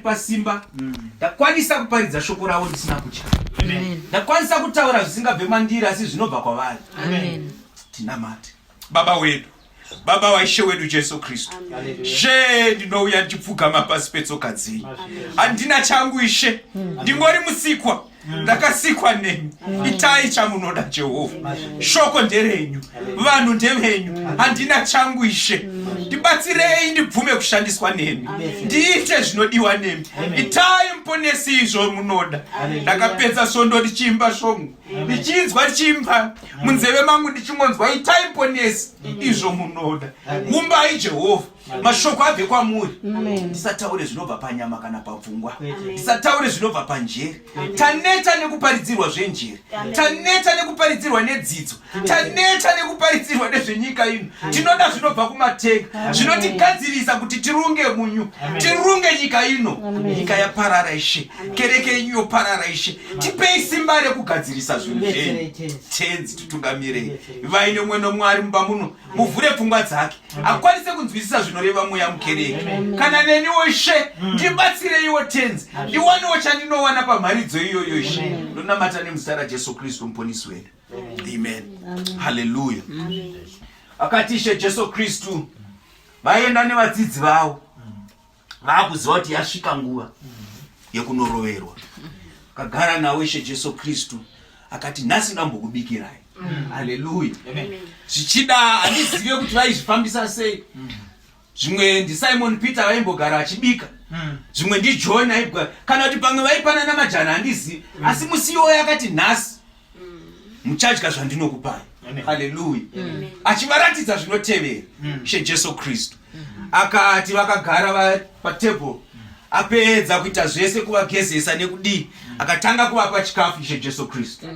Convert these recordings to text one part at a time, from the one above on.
akandipa simba ndakwanisa kuparidza shoko ravo ndisina kutya. Ndakwanisa kutaura zvisingabve mandiri asi zvinobva kwavari. Tinamate Baba wedu, Baba waishe wedu Jesu Kristu. She ndinouya ndichipfugama pasi petsoka dzenyu. Handina changu Ishe, ndingori musikwa. Ndakasikwa nemi. Itai chamunoda Jehovha. Shoko nderenyu, vanhu ndevenyu. Handina changu Ishe. Ndibatsirei ndibvume kushandiswa nemi. Ndiite zvinodiwa nemi. Itai muponesi izvo munoda. Ndakapedza svondo ndichiimba shongo. Ndichinzwa ndichiimba munzeve mangu ndichingonzwa itai muponesi izvo munoda. Umbai Jehovha. Mashoko abve kwamuri. Ndisataure zvinobva panyama kana papfungwa. Ndisataure zvinobva panjere. Taneta nekuparidzirwa zvenjere. Taneta nekuparidzirwa nedzidzo. Taneta nekuparidzirwa nezvenyika ino. Tinoda zvinobva kumatenga. Zvinotigadzirisa kuti tirunge munyu. Tirunge nyika ino. Nyika yaparara Ishe. Kereke yenyu yoparara Ishe. Tipei simba rekugadzirisa zvinhu zvenyu. Tenzi tutungamirei. Vaine mumwe nomwari mumba muno. Muvhure pfungwa dzake. Akwanise kunzwisisa zvinoreva mweya mukereke. Kana neniwo Ishe, ndibatsireiwo tenzi. Ndiwanewo chandinowana pamharidzo iyoyo Ishe. Ndonamata nemuzita raJesu Kristu muponesi wedu. Amen. Hallelujah. Akati Ishe Jesu Kristu vaenda nevadzidzi vavo. Vakuziva kuti yasvika nguva yekunoroverwa. Akagara nawo Ishe Jesu Kristu akati nhasi ndambokubikirai. Hallelujah. Zvichida handizive kuti vaizvifambisa sei. Zvimwe ndiSimon Peter vaimbogara achibika. Zvimwe ndiJohn aibwa. Kana kuti pamwe vaipana namajana handizivi. Asi musiwo yakati nhasi muchadya zvandinokupai. Hallelujah. Achivaratidza zvinotevera Ishe Jesu Kristu. Akati vakagara patebhuru. Apedza kuita zvese kuvagezesa nekudii. Akatanga kuvapa chikafu Ishe Jesu Kristu.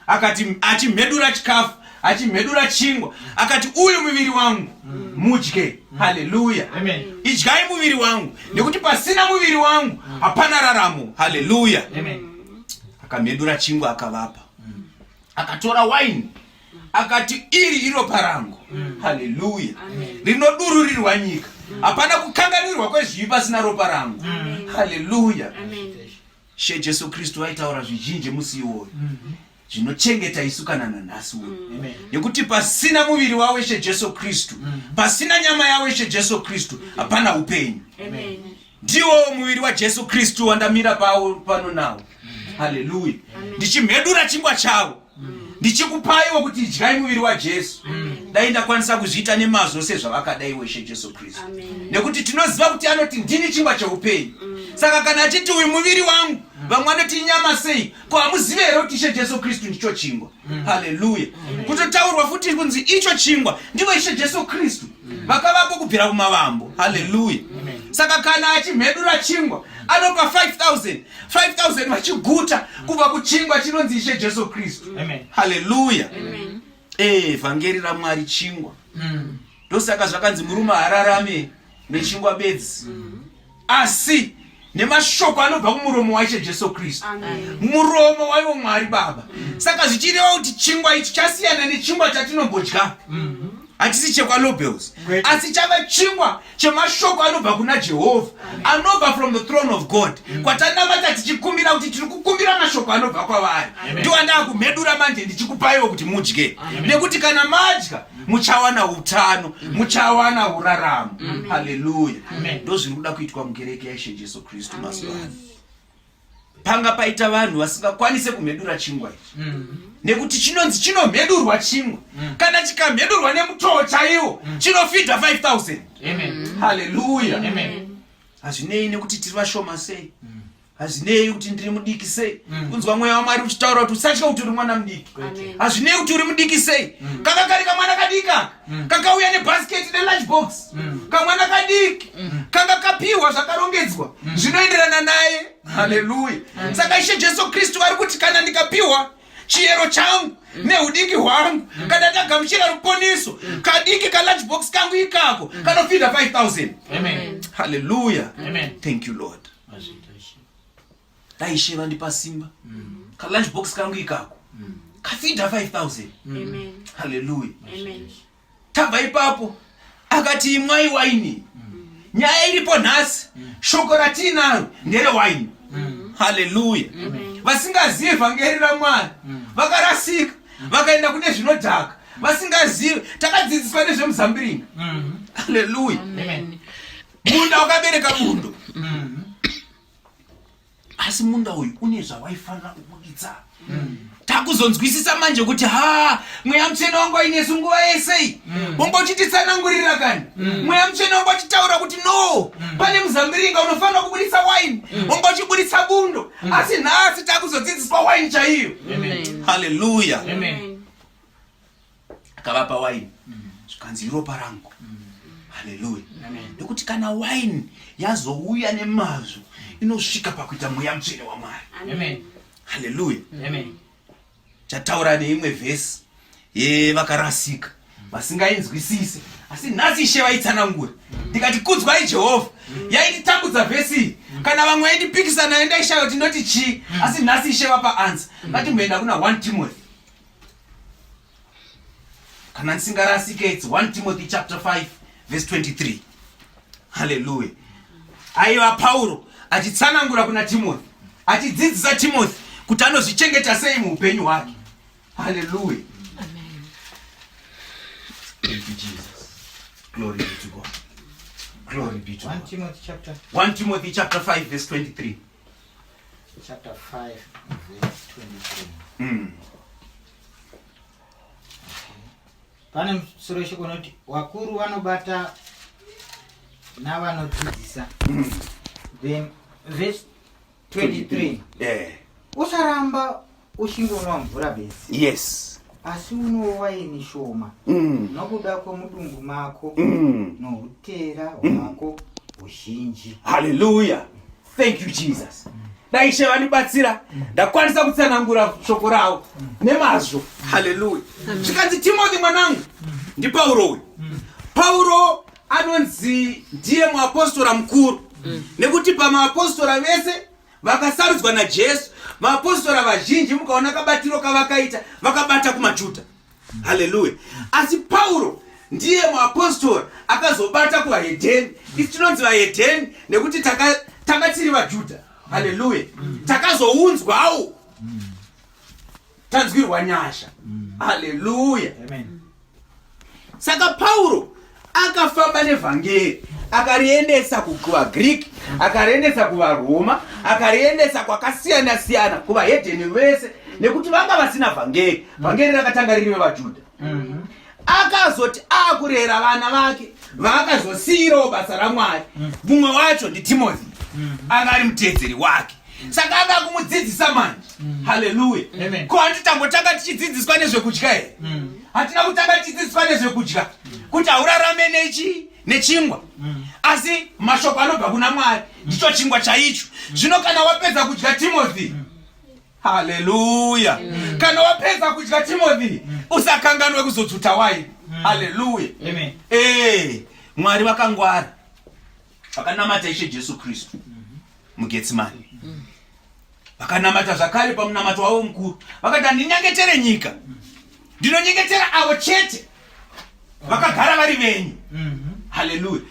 Akati achimhedura chikafu, achimhedura chingwa, akati uyu muviri wangu mudye. Hallelujah. Idyai muviri wangu nekuti pasina muviri wangu hapana raramo. Hallelujah. Akamhedura chingwa akavapa. Akatora waini akati iri ropa rangu. Hallelujah. Rinodururirwa nyika. Hapana kukanganirwa kwezvivi pasina ropa rangu. Hallelujah. She Jesu Kristu vaitaura zvizhinji musi iwoyo. Zvinochengeta isu kana nanhasi uno. Nekuti pasina muviri wawo Ishe Jesu Kristu, pasina nyama yawo Ishe Jesu Kristu, hapana upenyu. Ndiwo muviri waJesu Kristu wandamira pano nawo. Hallelujah. Ndichimhedura chingwa chavo. Ndichikupaiwo kuti idyai muviri waJesu. Dai ndakwanisa kuzviita nemazvo sezvavakadaiwo Ishe Jesu Kristu. Nekuti tinoziva kuti anoti ndini chingwa cheupenyu. Saka kana achiti uyu muviri wangu, vamwe vanoti inyama sei, ko hamuzive here kuti Ishe Jesu Kristu ndicho chingwa. Hallelujah. Kutotaurwa futi kunzi icho chingwa ndivo Ishe Jesu Kristu. Vakavapo kubvira kumavambo. Hallelujah. Saka kana achimhedura chingwa anopa 5,000 vachiguta kubva kuchingwa chinonzi Ishe Jesu Kristu. Hallelujah. Vhangeri raMwari chingwa. Ndosaka zvakanzi murume hararame nechingwa bedzi. Asi nemashoko anobva kumuromo waIshe Jesu Kristu. Muromo waiwo Mwari Baba. Saka zvichireva kuti chingwa ichi chasiyana nechingwa chatinombodya. Hatisi chekwalobels. Asi chava chingwa chemashoko anobva kuna Jehovha. Anobva from the throne of God. Kwatanamata tichikumbira kuti tiri kukumbira mashoko anobva kwavari. Ndiwo andaa kumhedura manje ndichikupaiwo kuti mudye. Nekuti kana madya muchawana utano, muchawana uraramo. Hallelujah. Ndo zviri kuda kuitwa mukereke yaIshe Jesu Kristu mazuva ano. Panga paita vanhu vasingakwanise kumhedura chingwa ichi. Nekuti chinonzi chinomhedurwa chingwa. Kana chikamhedurwa nemutoo chaiwo chinofidha 5,000. Hallelujah. Hazvinei nekuti tiri vashoma sei. Hazvinei kuti ndiri mudiki sei. Kunzwa mweya waMwari uchitaura kuti usatya kuti uri mwana mudiki. Hazvinei kuti uri mudiki sei. Kanga kari kamwana kadika kakauya nebhasiketi nelunch box. Kamwana kadiki kanga kapiwa zvakarongedzwa zvinoenderana naye. Hallelujah. Saka Ishe Jesu Kristu vari kuti kana ndikapiwa chiyero changu neudiki hwangu, kana ndagamuchira ruponiso kadiki kalunch box kangu ikako kanofidha 5,000. Hallelujah. Thank you Lord. Dai Ishe vandipa simba. Kalunch box kangu ikako kafidha 5,000. Hallelujah. Tabva ipapo akati imwai waini. nyaya iripo nhasi shoko ratinaro ndere wine. Haleluya. Vasingazivi vhangeri raMwari vakarasika vakaenda kune zvinodhaka vasingazivi. Takadzidziswa nezvemuzambiringa. Haleluya. Munda wakabereka bundo asi munda uyu une zvawaifanira kubuditsa. Takuzonzwisisa manje kuti mweya mutsvene wangu ainesu nguva yese wongochititsanangurira kani. Mweya mutsvene wangu achitaura kuti no, pane muzambiringa unofanira kubuditsa waini, wongochibuditsa bundo. Asi nhasi takuzodzidziswa waini chaiyo. Haleluya. Akavapa waini zvikanzi ropa rangu. Haleluya. Nekuti kana waini yazouya nemazvo inosvika pakuita mweya mutsvene waMwari. Haleluya. Chataura neimwe vhesi yevakarasika vasingainzwisise, asi nhasi Ishe vaitsanangura. Ndikati kudzwai Jehovha. Yaititambudza vhesi iyi. Kana vamwe vaindipikisana endaishayo kuti ndoti chii, asi nhasi Ishe vapa ansa. Ngatimboenda kuna 1 Timothy. Kana ndisingarasike, it's 1 Timothy chapter 5 verse 23. Haleluya. Aiva Pauro achitsanangura kuna Timothy, achidzidzisa Timothy kuti anozvichengeta sei muupenyu hwake. Haleluya. Thank you, Jesus. Glory be to God. Glory be to God. 1 Timothy chapter 5 verse 23. Chapter 5 verse 23. Pane musoro shoko noti wakuru vanobata navanodzidzisa. Then verse 23. Usaramba uchingonwa mvura besi. Yes. Asi unwa waini shoma. Nokuda kwemudumbu mako noutera hwako huzhinji. Hallelujah. Thank you, Jesus. Daishe vanibatsira ndakwanisa kutsanangura shoko rawo nemazvo. Hallelujah. Zvikanzi Timothy mwanangu ndi Pauro uyu. Pauro anonzi ndiye muapostora mukuru. Nekuti pamapostora vese vakasarudzwa naJesu, vapostora vazhinji mukaona kabatiro kavakaita vakabata kumaJudha. Haleluya. Asi Pauro ndiye muapostora akazobata kuvaHedheni. Isi tinonzi vaHedheni nekuti tanga tiri vaJudha. Haleluya. Takazounzwawo tanzwirwa nyasha. Haleluya. Saka Pauro akafamba nevhangeri akariendesa kuvaGreek, akariendesa kuvaRoma, akariendesa kwakasiyana siyana kuvaHedheni vese, nekuti vanga vasina vhangeri. Vhangeri rakatanga riri vevaJudha. Akazoti akurera vana vake vaakazosiyirawo basa raMwari. Mumwe wacho ndiTimothy anga ari mutedzeri wake. Saka anga kumudzidzisa manje. Haleluya. Ko handitambotanga tichidzidziswa nezvekudya here? Hatina kutanga tichidzidziswa nezvekudya kuti haurarame nechingwa. Asi mashoko anobva kuna Mwari ndicho chingwa chaicho. Zvino kana wapedza kudya Timothy, haleluya, kana wapedza kudya Timothy usakanganwe kuzodzuta waini. Haleluya. Mwari vakangwara vakanamata Ishe Jesu Kristu muGetsemani. Vakanamata zvakare pamunamato wavo mukuru. Vakati handinyengetere nyika, ndinonyengetera avo chete vakagara vari venyu. Haleluya.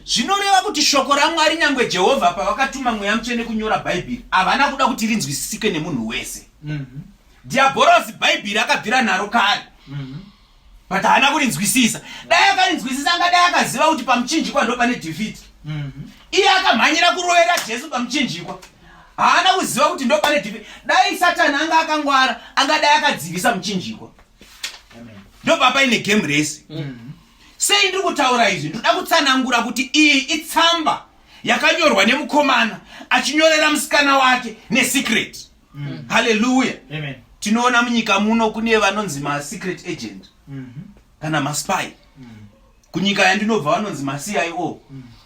Zvinoreva kuti shoko raMwari nyangwe Jehovha pavakatuma mweya mutsvene kunyora Bhaibheri havana kuda kuti rinzwisisike nemunhu wese. Dhiabhorosi Bhaibheri akabvira naro kare, but haana kurinzwisisa. Dai akarinzwisisa angadai akaziva kuti pamuchinjikwa ndo pane Dhivhidhi. Iye akamhanyira kurovera Jesu pamuchinjikwa. Haana kuziva kuti ndo pane Dhivhidhi. Dai Satani anga akangwara angadai akadzivisa muchinjikwa. Ndo papaine game race. Sei ndiri kutaura izvi? Ndoda kutsanangura kuti iyi itsamba yakanyorwa nemukomana achinyorera musikana wake nesecret. Haleluya. Tinoona munyika muno kune vanonzi ma-secret agent kana ma-spy. Kunyika yandinobva vanonzi ma-CIO.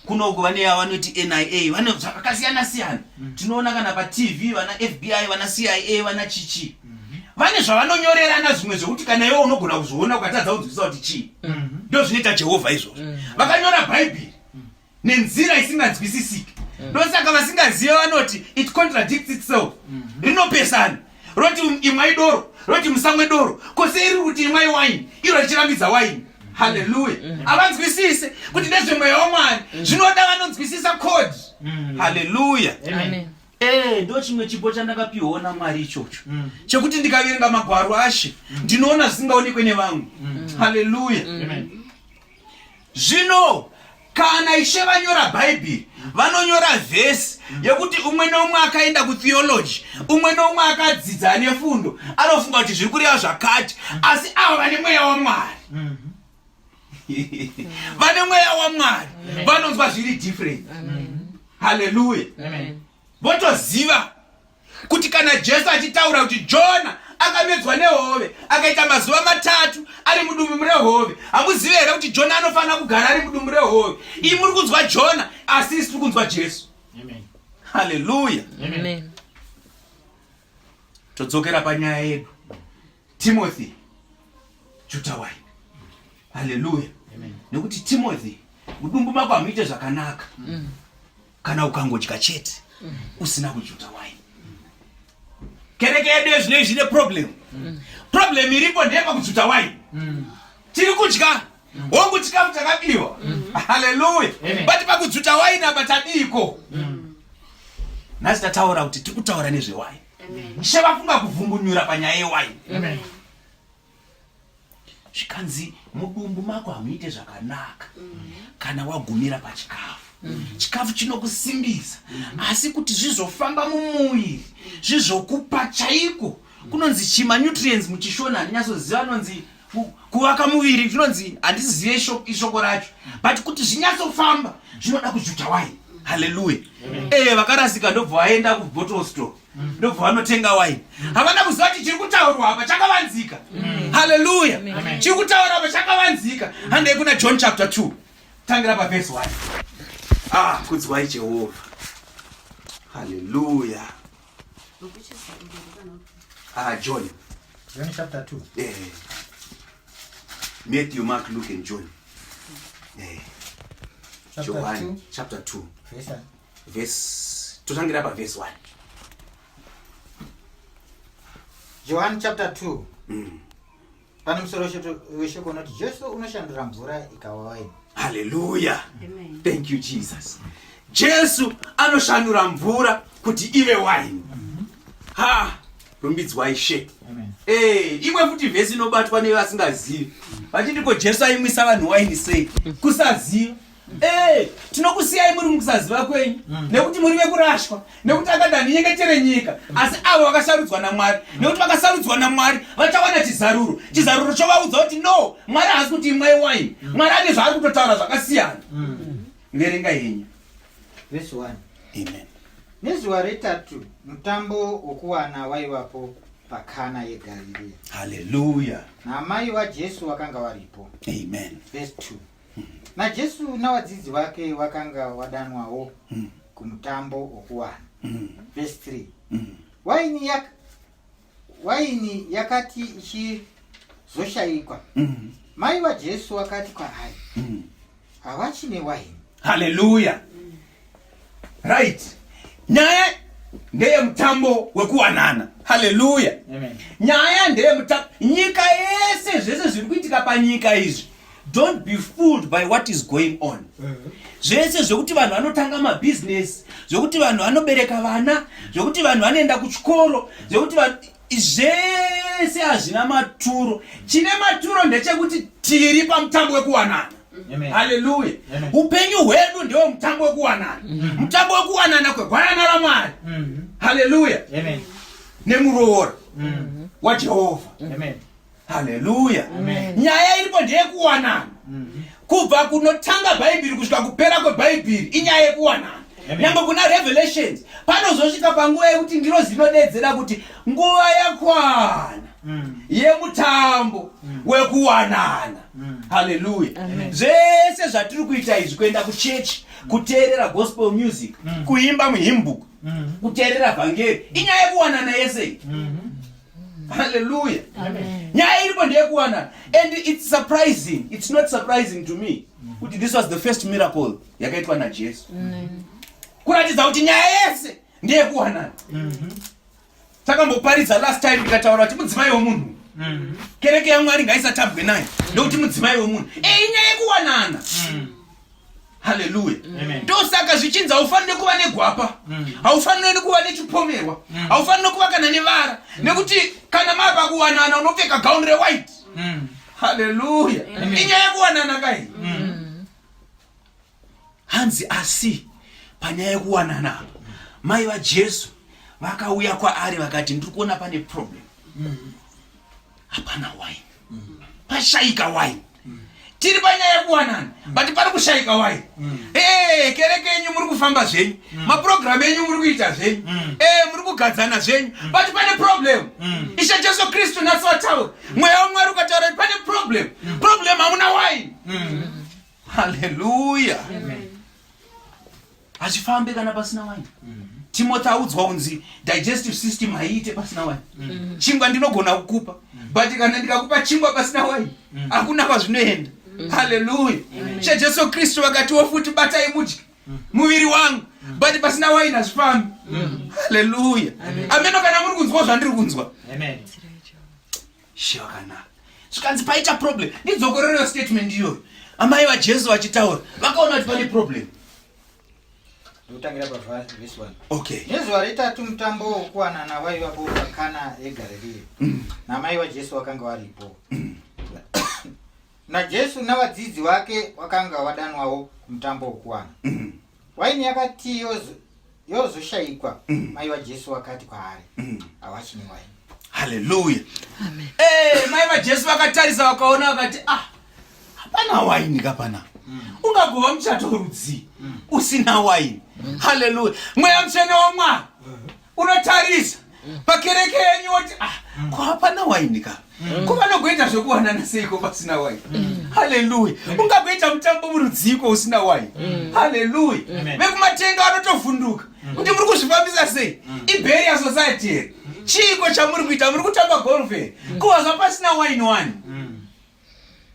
Kunoku vane vanoti NIA, vane zvakasiyana siyana. Tinoona kana paTV vana FBI, vana CIA, vana chichi. Vane zvavanonyorerana zvimwe zvokuti kana iwe unogona kuzviona ukatadza kunzwisisa kuti chii. Ndo zvinoita Jehovha izvozvo. Vakanyora Bhaibheri nenzira isinganzwisisiki. Ndosaka vasingazive vanoti it contradicts itself. Rinopesana. Roti imwai doro, roti musamwe doro. Kose iri kuti imwai waini, iro richirambidza waini. Hallelujah. Avanzwisise kuti nezvemweya waMwari zvinoda vanonzwisisa code. Hallelujah. Amen. Ndo chimwe chipo chandakapiwa naMwari ichocho. Chekuti ndikaverenga magwaro ashe ndinoona zvisingaonekwe nevamwe. Hallelujah. Amen. Zvino kana Ishe vanyora Bhaibheri vanonyora vhesi yekuti umwe neumwe akaenda kutheology, umwe neumwe akadzidza nefundo anofunga kuti zviri kureva zvakati, asi ava vane mweya waMwari. Vane mweya waMwari vanonzwa zviri different. Hallelujah. Votoziva kuti kana Jesu achitaura kuti Jona akamedzwa nehove akaita mazuva 3 ari mudumbu rehove, hamuzivi here kuti Jona anofanira kugara ari mudumbu rehove? Imi muri kunzwa Jona asi isi tiri kunzwa Jesu. Hallelujah. Todzokera panyaya yedu Timothy juta wine. Hallelujah. Nekuti Timothy mudumbu mako hamuite zvakanaka kana ukangodya chete usina kujuta wine. Kereke yedu zvino zvine problem. Problem iripo ndepa kujuta wine. Tiri kudya hongu chikafu chakabiwa. Hallelujah. But pakujuta wine apa tadiko. Nasi tataura kuti tiri kutaura nezve wine. Ishe vafunga kuvhungunyura panyaya yewine. Zvikanzi mudumbu mako hamuite zvakanaka kana wagumira pachikafu. Chikafu chinokusimbisa, asi kuti zvizofamba mumuviri zvizokupa chaiko kunonzi chima nutrients muchishona ndinyasoziva nonzi kuvaka muviri zvinonzi handizive ishoko racho, but kuti zvinyatsofamba zvinoda kujuta wine. Hallelujah. Vakarasika ndobva vaenda kubottle store ndobva vanotenga wine. Havana kuziva kuti chiri kutaurwa apa chakavanzika. Hallelujah. Chiri kutaura apa chakavanzika. Handei kuna John chapter 2 tangira paverse 1. Kudzwai Jehovha. Hallelujah. John chapter 2. Matthew, Mark, Luke and John. John chapter 2. Verse Totangira pa verse 1. John chapter 2. Pane musoro weshoko unoti Jesu unoshandura mvura ikawa waini. Hallelujah. Amen. Thank you Jesus. Jesu anoshandura mvura kuti ive wine. Rumbidzwa Ishe. Amen. Imwe futi vhesi inobatwa nevasingazivi. Vachindiko Jesu aimwisa vanhu wine sei? Kusaziva. Tinokusiyai muri mukusaziva kwenyu nekuti muri vekurashwa, nekuti akadani nyengetere nyika, asi avo vakasarudzwa naMwari, nekuti vakasarudzwa naMwari vachawana chizaruro. Chizaruro chovaudza kuti no, Mwari haasi kuti imwe wine. Mwari ane zvaari kutotaura zvakasiyana. Verenga henyu. Verse 1. Amen. Nezuva retatu mutambo wokuwana waivapo pakana yeGarirea. Hallelujah. Namai vaJesu vakanga varipo. Amen. Verse 2. NaJesu navadzidzi vake vakanga vadanwawo kumutambo wokuwana. Verse 3. Waini yakati ichizoshayikwa. Mai vaJesu vakati kwaari, havachine waini. Hallelujah. Right. Nyaya ndeye mutambo wekuwanana. Hallelujah. Amen. Nyaya ndeye mutambo. Nyika yese zvese zviri kuitika panyika izvi. Don't be fooled by what is going on. Zvese zvokuti vanhu vanotanga mabusiness, zvokuti vanhu vanobereka vana, zvokuti vanhu vanoenda kuchikoro, zvokuti vanhu zvese hazvina maturo. Chine maturo ndechekuti tiri pamutambo wekuwanana. Amen. Hallelujah. Amen. Upenyu hwedu ndewo mutambo wekuwanana. Mutambo wekuwanana kwegwanana raMwari. Hallelujah. Amen. Nemuroora waJehovha. Amen. Hallelujah. Amen. Nyaya iripo ndeyekuwanana. Kubva kunotanga Bhaibheri kusvika kupera kweBhaibheri inyaya yekuwanana. Nyangwe kuna Revelations panozosvika panguva yekuti ndiro zinodedzera kuti nguva yakwana yemutambo wekuwanana. Hallelujah. Zvese zvatiri kuita izvi, kuenda kuchechi, kuteerera gospel music, kuimba muhymnbook, kuteerera vhangeri, inyaya yekuwanana yese. Hallelujah. Amen. Nyaya iripo ndeyekuwanana. And it's surprising, it's not surprising to me kuti this was the first miracle yakaitwa naJesu. Kuratidza kuti nyaya yese ndeyekuwanana. Takamboparidza last time tikataura kuti mudzimai womunhu kereke yaMwari ngaisatabwe nayo ndokuti mudzimai wemunhu inyaya yekuwanana. Hallelujah. Ndosaka zvichinzi haufaniri kuva negwapa, haufaniri kuva nechipomerwa, haufaniri kuva kana nevara, nekuti kana mava kuwanana unopfeka gauni rewhite. Hallelujah. Inyaya yekuwanana kai. Hanzi asi panyaya yekuwanana mai vaJesu vakauya kwaari vakati ndiri kuona pane problem. Hapana wine. Pashaika wine. Tiri panyaya yekuwanana but pari kushaika wine. Kereke yenyu muri kufamba zvenyu, maprogram yenyu muri kuita zvenyu, muri kugadzana zvenyu but pane problem. Ishe Jesu Kristu naswataura mweya waMwari ukataura pane problem. Problem hamuna wine. Hallelujah. Hazvifambi kana pasina wine. Timothy audzwa unzi digestive system haiite pasina wine. Chingwa ndinogona kukupa but kana ndikakupa chingwa pasina wine hakuna kwazvinoenda. Hallelujah. She Jesu Kristu vakatiwo futi batai mudye muviri wangu but pasina wine hazvifambi. Hallelujah. Ameno kana muri kunzwa zvandiri kunzwa. She vakanaka. Zvikanzi paita problem. Ndidzokorero statement iyoyo. Amai vaJesu vachitaura vakaona kuti pane problem. Ndotangira verse 1. Okay. Nezuva retatu mutambo wokuwanana waiva pakana yeGarirea. Namai vaJesu vakanga varipo. naJesu navadzidzi vake vakanga vadanwawo kumutambo wokuwana. Waini yakati yozoshayikwa, mai vaJesu vakati kwaari, havachine waini. Hallelujah. Amen. Mai vaJesu vakatarisa vakaona vakati hapana waini kapana. Ungagova muchato rudzi usina waini. Hallelujah. Mweya Mutsvene waMwari unotarisa pakereke yenyu woti ko hapana waini ka. Kuvanogoita zvekuwanana seiko pasina waini. Hallelujah. Ungagoita mutambo murudziko usina waini. Hallelujah. Vekumatenga vanotovhunduka kuti muri kuzvifambisa sei. Iberia society here. Chiko chamuri kuita muri kutamba golf here. Kuwazva pasina waini wani.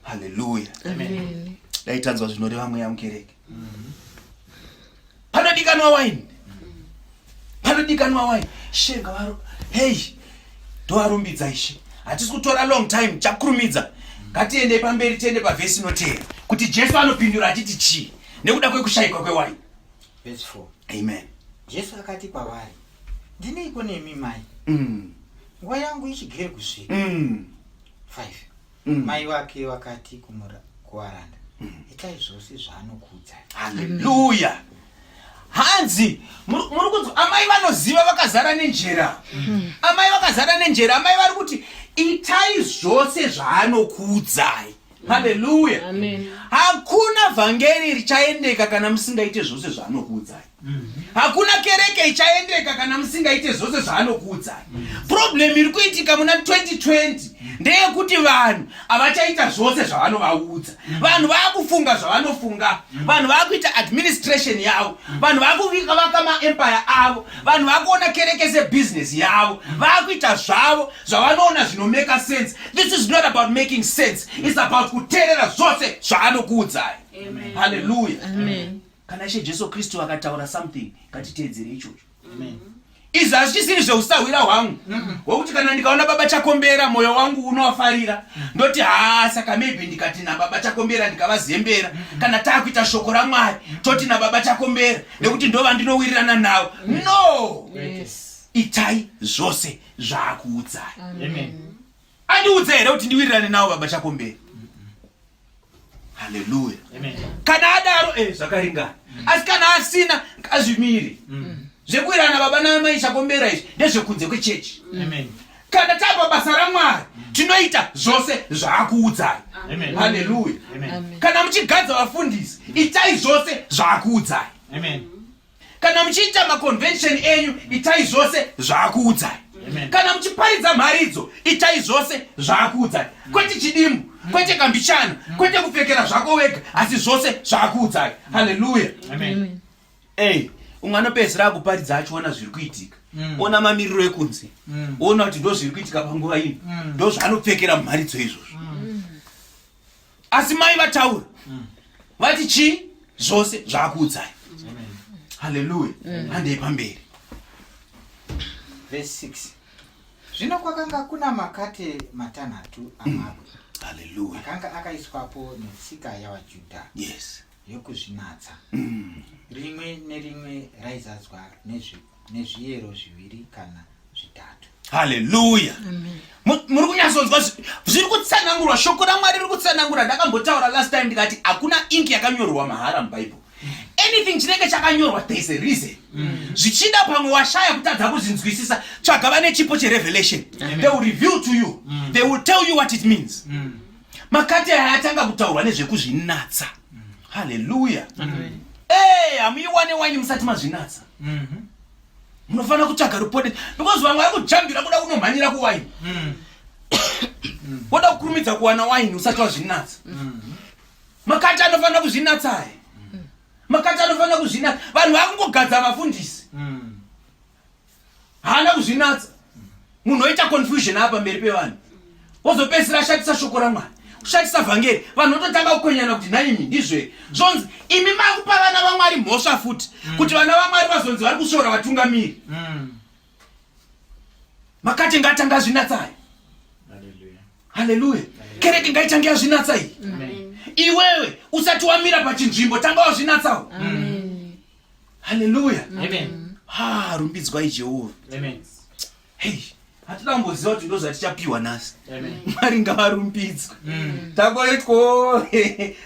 Hallelujah. Amen. Daitanzwa zvinoreva mweya mukereke. Panodikanwa waini. Panodikanwa waini. Shenga varo. Hey. Ndovarumbidza Ishe. Hatisi kutora long time chakurumidza. Ngatiende pamberi tiende pavhesi inoteera kuti Jesu anopindura achiti chii nekuda kwekushayikwa kwewaini. Verse 4. Amen. Jesu akati kwavari, ndineiko nemi mai? Nguva yangu ichigere kusvika. 5. Mai vake vakati kuvaranda, itai zvose zvaanokuudzai. Hallelujah. Hanzi muri kunzwa amai vanoziva vakazara nenjera. Amai vakazara nenjera, amai vari kuti itai zvose zvaanokuudzai. Hallelujah. Amen. Hakuna vhangeri richaendeka kana musingaite zvose zvaanokuudzai. Hakuna kereke ichaendeka kana musingaite zvose zvaanokuudzai. Problem iri kuitika muna 2020 ndeyekuti vanhu havachaita zvose zvavanovaudza. Vanhu vakufunga zvavanofunga. Vanhu vakuita administration yavo. Vanhu vakuvaka maempire avo. Vanhu vakuona kereke sebusiness yavo. Vakuita zvavo zvavanoona zvinomeka sense. This is not about making sense. It's about kuteerera zvose zvaanokuudzai. Hallelujah. Amen. Kana Ishe Jesu Kristu vakataura something ngatiteedzere ichocho. Amen. Izvi hazvisiri zveusahwira hwangu hwokuti kana ndikaona baba Chakombera mwoyo wangu unowafarira ndoti saka maybe ndikati nababa Chakombera ndikavazembera kana taakuita shoko raMwari toti nababa Chakombera nekuti ndova ndinowirirana nawo. No. Yes. Itai zvose zvaakuudzai. Amen. Andiudza here kuti ndiwirirane nawo baba Chakombera. Hallelujah. Amen. Kana adaro zvakaringana. Asi kana asina ngazvimire. Zvekuwirirana baba namai Chakombera izvi ndezvekunze kwechechi. Amen. Kana tapa basa raMwari tinoita zvose zvaakuudzai. Amen. Hallelujah. Amen. Kana muchigadza vafundisi itai zvose zvaakuudzai. Amen. Kana muchiita maconvention enyu itai zvose zvaakuudzai. Amen. Kana muchiparidza mharidzo itai zvose zvaakuudzai. Kwete chidimbu, kwete kambichana, kwete kupfekera zvako wega, asi zvose zvaakuudzai. Hallelujah. Amen. Umwe anopedzera kuparidza achiona zviri kuitika. Ona mamiriro ekunze. Ona kuti ndo zviri kuitika panguva ino. Ndo zvaanopfekera mumharidzo izvozvo. Asi mai vataura. Vati chi zvose zvaakuudzai. Hallelujah. Handei pamberi. Verse 6. Zvino kwakanga kuna makate matanhatu amabwe. Hallelujah. Akanga akaiswapo netsika yavaJudha. Yes. Yokuzvinatsa. Rimwe nerimwe raizadzwa nezviyero zviviri kana zvitatu. Hallelujah. Muri kunyatsonzwa zviri kutsanangurwa, shoko raMwari riri kutsanangura. Ndakambotaura last time ndikati hakuna inki yakanyorwa mahara muBhayibheri. Anything chinenge chakanyorwa, there is a reason. Zvichida pamwe washaya kutadza kuzvinzwisisa, tsvaga vane chipo cherevelation. They will reveal to you. They will tell you what it means. Makate hayatanga kutaurwa nezvekuzvinatsa. Hallelujah. Hamuiwane waini musati mazvinatsa. Munofana kutsvaga rupote because vamwe vari kujambira kuda kunomhanyira kuwaini. Woda kukurumidza kuwana waini usati wazvinatsa. Makate anofana kuzvinatsa. Makate anofana kuzvinatsa. Vanhu vakungogadza mafundisi. Haana kuzvinatsa. Munhu oita confusion apa mberi pevanhu. Wozopedzisira ashatisa shoko raMwari. Ushatisa vhangeri. Vanhu vototanga kukonyana kuti naimi ndizve. Zvonzi imi makupa vana vaMwari mhosva futi. Kuti vana vaMwari vazonzi vari kusora vatungamiri. Makate ngatanga zvinatsa. Hallelujah. Kereke ngaitange yazvinatsa iyi. Iwewe usati wamira pachinzvimbo tanga wazvinatsawo. Hallelujah. Amen. Rumbidzwai Jehovha. Amen. Hey, hatida kumboziva kuti ndozvatichapiwa nhasi. Amen. Mwari ngavarumbidzwe. Tangoitwawo,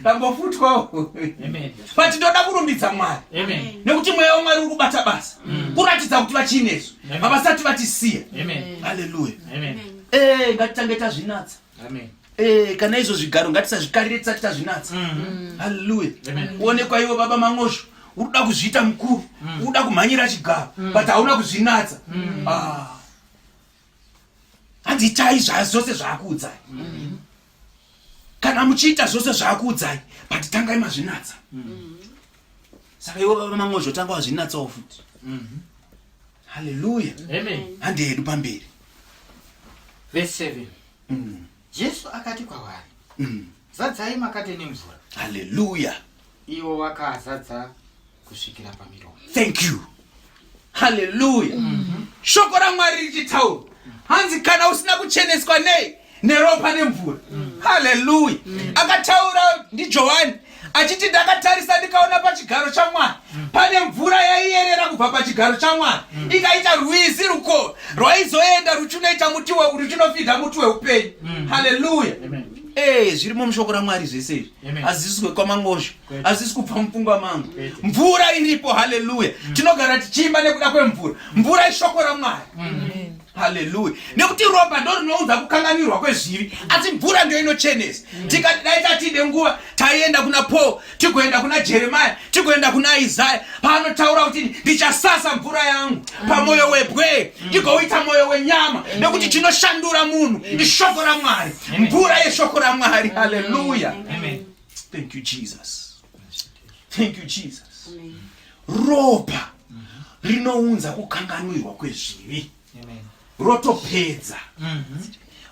tambofutwawo. Amen. But ndoda kurumbidza Mwari. Amen. Nekuti mweya waMwari uri kubata basa. Kuratidza kuti vachinesu. Havasati vatisiya. Amen. Hallelujah. Amen. Ngatitange tazvinatsa. Amen. Kana izvo zvigaro ngatisazvikarire tisati tazvinatsa. Hallelujah. Uonekwa iwe baba Mangozho, uruda kuzviita mukuru, uruda kumhanyira chigaro, but hauna kuzvinatsa. Handiitai zvose zvaakuudzai. Kana muchiita zvose zvaakuudzai, but tangai mazvinatsa. Saka iwe baba Mangozho tanga wazvinatsawo futi. Hallelujah. Amen. Handi hedu pamberi. Verse 7. Jesu akati kwavari, zadzai makate nemvura. Hallelujah. Ivo vakazadza kusvikira pamiromo. Thank you. Hallelujah. Shoko raMwari richitaura. Hanzi kana usina kucheneswa neropa nemvura. Hallelujah. Akataura ndiJohani achiti ndakatarisa ndikaona pachigaro chaMwari pane mvura yaiyerera kubva pachigaro chaMwari ikaita rwizi ruko rwaizoenda ruchinoita muti ruchinofidha muti weupenyu. Hallelujah. Zvirimo mushoko raMwari zvese izvi. Hazisi kwekwamangozho, hazisi kubva mupfungwa mangu. Mvura iripo. Hallelujah. Tinogara tichiimba nekuda kwemvura. Mvura ishoko raMwari. Hallelujah. Nekuti ropa ndo rinounza kukanganirwa kwezvivi, asi mvura ndio inochenesa. Tikadaita tide nguva taienda kuna Paul, tigoenda kuna Jeremiah, tigoenda kuna Isaiah, paanotaura kuti ndichasasa mvura yangu pamwoyo webwe igoita mwoyo wenyama. Nekuti chinoshandura munhu ishoko raMwari, mvura yeshoko raMwari. Hallelujah. Amen. Thank you Jesus. Thank you Jesus. Ropa rinounza kukanganirwa kwezvivi. Amen. Rotopedza.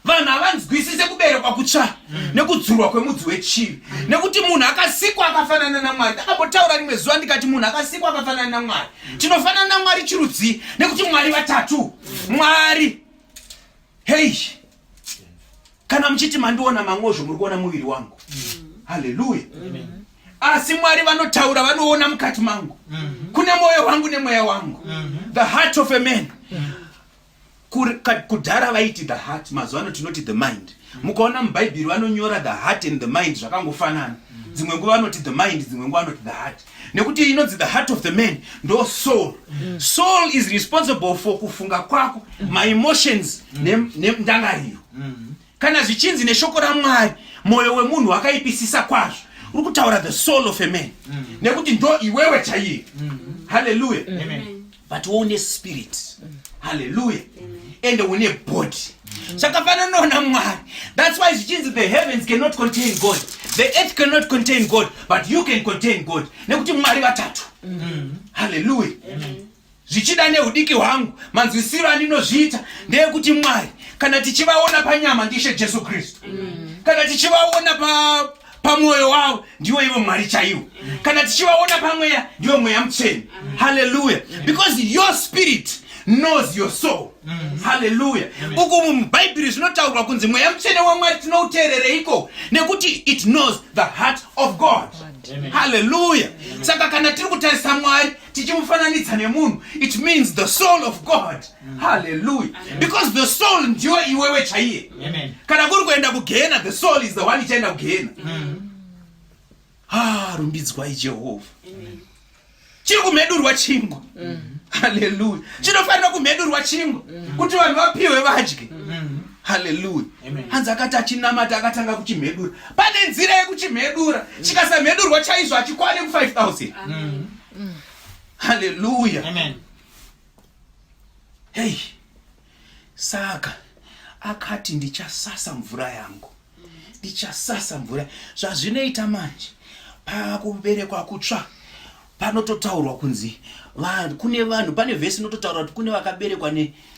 Vanhu havanzwisise kuberekwa kutsva nekudzurwa kwemudzi wechivi. Nekuti munhu akasikwa akafanana naMwari. Ndakambotaura rimwe zuva ndikati munhu akasikwa akafanana naMwari. Tinofanana naMwari chirudzi nekuti Mwari vatatu. Mwari. Hey. Kana muchiti mandiona Mangozho muri kuona muviri wangu. Hallelujah. Asi Mwari vanotaura vanoona mukati mangu. Kune mwoyo wangu nemweya wangu. The heart of a man. Kudhara vaiti the heart, mazuvano tinoti the mind. Mukaona muBhayibheri vanonyora the heart and the mind zvakangofanana. Dzimwe nguva vanoti the mind, dzimwe nguva vanoti the heart. Nekuti inonzi the heart of the man ndo soul. Soul is responsible for kufunga kwako, my emotions nendangariro. Kana zvichinzi neshoko raMwari, mwoyo wemunhu wakaipisisa kwazvo. Uri kutaura the soul of a man. Nekuti ndo iwewe chaiye. Hallelujah. But one spirit. Hallelujah. And one body. Shakafanana naMwari. That's why the heavens cannot contain God. The earth cannot contain God, but you can contain God. Nekuti Mwari vatatu. Hallelujah. Zvichida neudiki hwangu, manzwisiro andinozviita ndeyekuti Mwari kana tichivaona panyama ndishe Jesu Kristu. Kana tichivaona pamwoyo wavo ndiwo ivo Mwari chaivo. Kana tichivaona pamweya ndiwo mweya mutsvene. Hallelujah. Because your spirit knows your soul. Hallelujah. Uku muBhayibheri zvinotaurwa kunzi mweya mutsvene waMwari tinouteerereiko nekuti it knows the heart of God. Hallelujah. Saka kana tiri kutarisa Mwari tichimufananidza nemunhu, it means the soul of God. Hallelujah. Because the soul ndiwe iwewe chaiye. Kana kuri kuenda kugehena, the soul is the one ichaenda kugehena. Rumbidzwai Jehovha. Chiri kumedurwa chingwa. Hallelujah. Chinofanira kumedurwa chingwa kuti vanhu vapiwe vadye. Hallelujah. Hanzi akati achinamata akatanga kuchimedura. Pane nzira yekuchimedura. Chikasamedurwa chaizvo achikwani ku 5,000. Hallelujah. Amen. Hey. Saka akati ndichasasa mvura yangu. Ndichasasa mvura. Zvazvinoita manje. Pakuberekwa kutsva. Panototaurwa kunzi kune vanhu, pane vhesi inototaura kuti kune vakaberekwa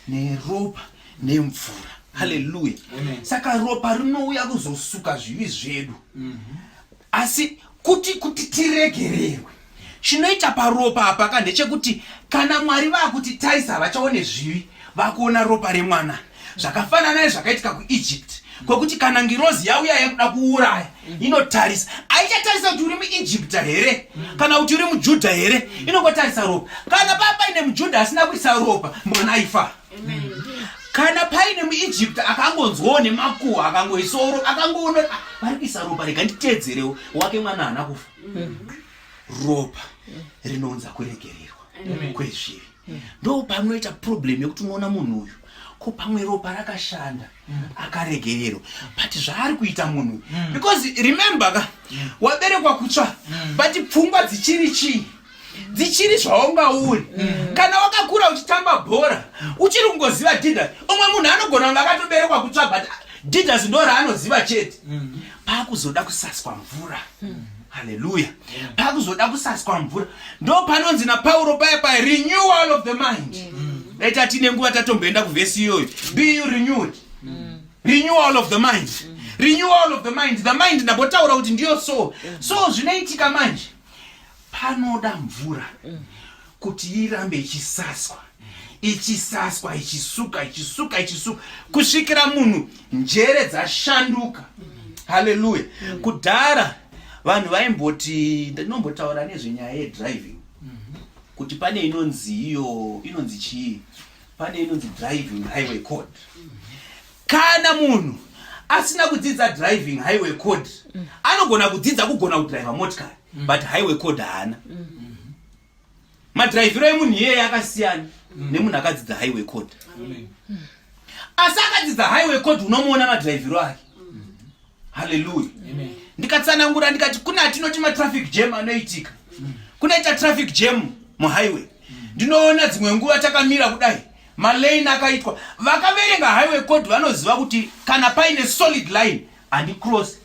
neropa nemvura. Hallelujah. Saka ropa rinouya kuzosuka zvivi zvedu. Asi kuti tiregererwe, chinoita paropa apa ndechekuti kana Mwari vakuti taisa vachaone zvivi, vakuona ropa remwana. Zvakafanana nezvakaitika kuEgypt, kwekuti kana ngirozi yauya yakuda kuuraya, inotarisa. Aichatarisa kuti uri muEgypta here kana kuti uri muJudha here, inongotarisa ropa. Kana paine muJudha asina kuisa ropa, mwana aifa. Kana paine muEgypta akangonzwawo nemakuhwa akangoisoro akangoona vari kuisa ropa, rega nditeedzerewo wake mwana haana kufa. Ropa rinounza kuregererwa kwezvivi. Ndo panoita problem yekuti unoona munhu uyu ko pamwe ropa rakashanda akaregererwa, but zvaari kuita munhu, because remember waberekwa kutsva, but pfungwa dzichiri zvaungauri. Kana wakakura uchitamba bhora uchiri kungoziva Didas, umwe munhu anogona kunge akatoberekwa kutsva but Didas ndo raanoziva chete. Pakuzoda kusaswa mvura. Hallelujah. Pakuzoda kusaswa mvura ndo panonzi naPauro paya renewal of the mind. Leta tine nguva tatomboenda kuvhesi iyoyo. Be you renewed. Renewal of the mind. Renewal of the mind. The mind ndabotaura kuti ndiyo soul. So zvinoitika manje, panoda mvura kuti irambe ichisaswa, ichisasuka kusvikira munhu njere dzashanduka. Hallelujah. Kudhara vanhu vaimboti, ndinombotaura nezvenyaya yedriving, kuti pane inonzi chii, pane inonzi driving highway code. Kana munhu asina kudzidza driving highway code, anogona kudzidza kugona kudriva motikari, but highway code haana. Madriviro emunhu iyeye akasiyana nemunhu akadzidza highway code. Asi akadzidza highway code unomuona madriviro ake. Hallelujah. Ndikatsanangura ndikati kuna atinoti matraffic jam anoitika. Kunaita traffic jam muhighway. Ndinoona dzimwe nguva takamira kudai, malane akaitwa. Vakaverenga highway code vanoziva kuti kana paine solid line andi cross.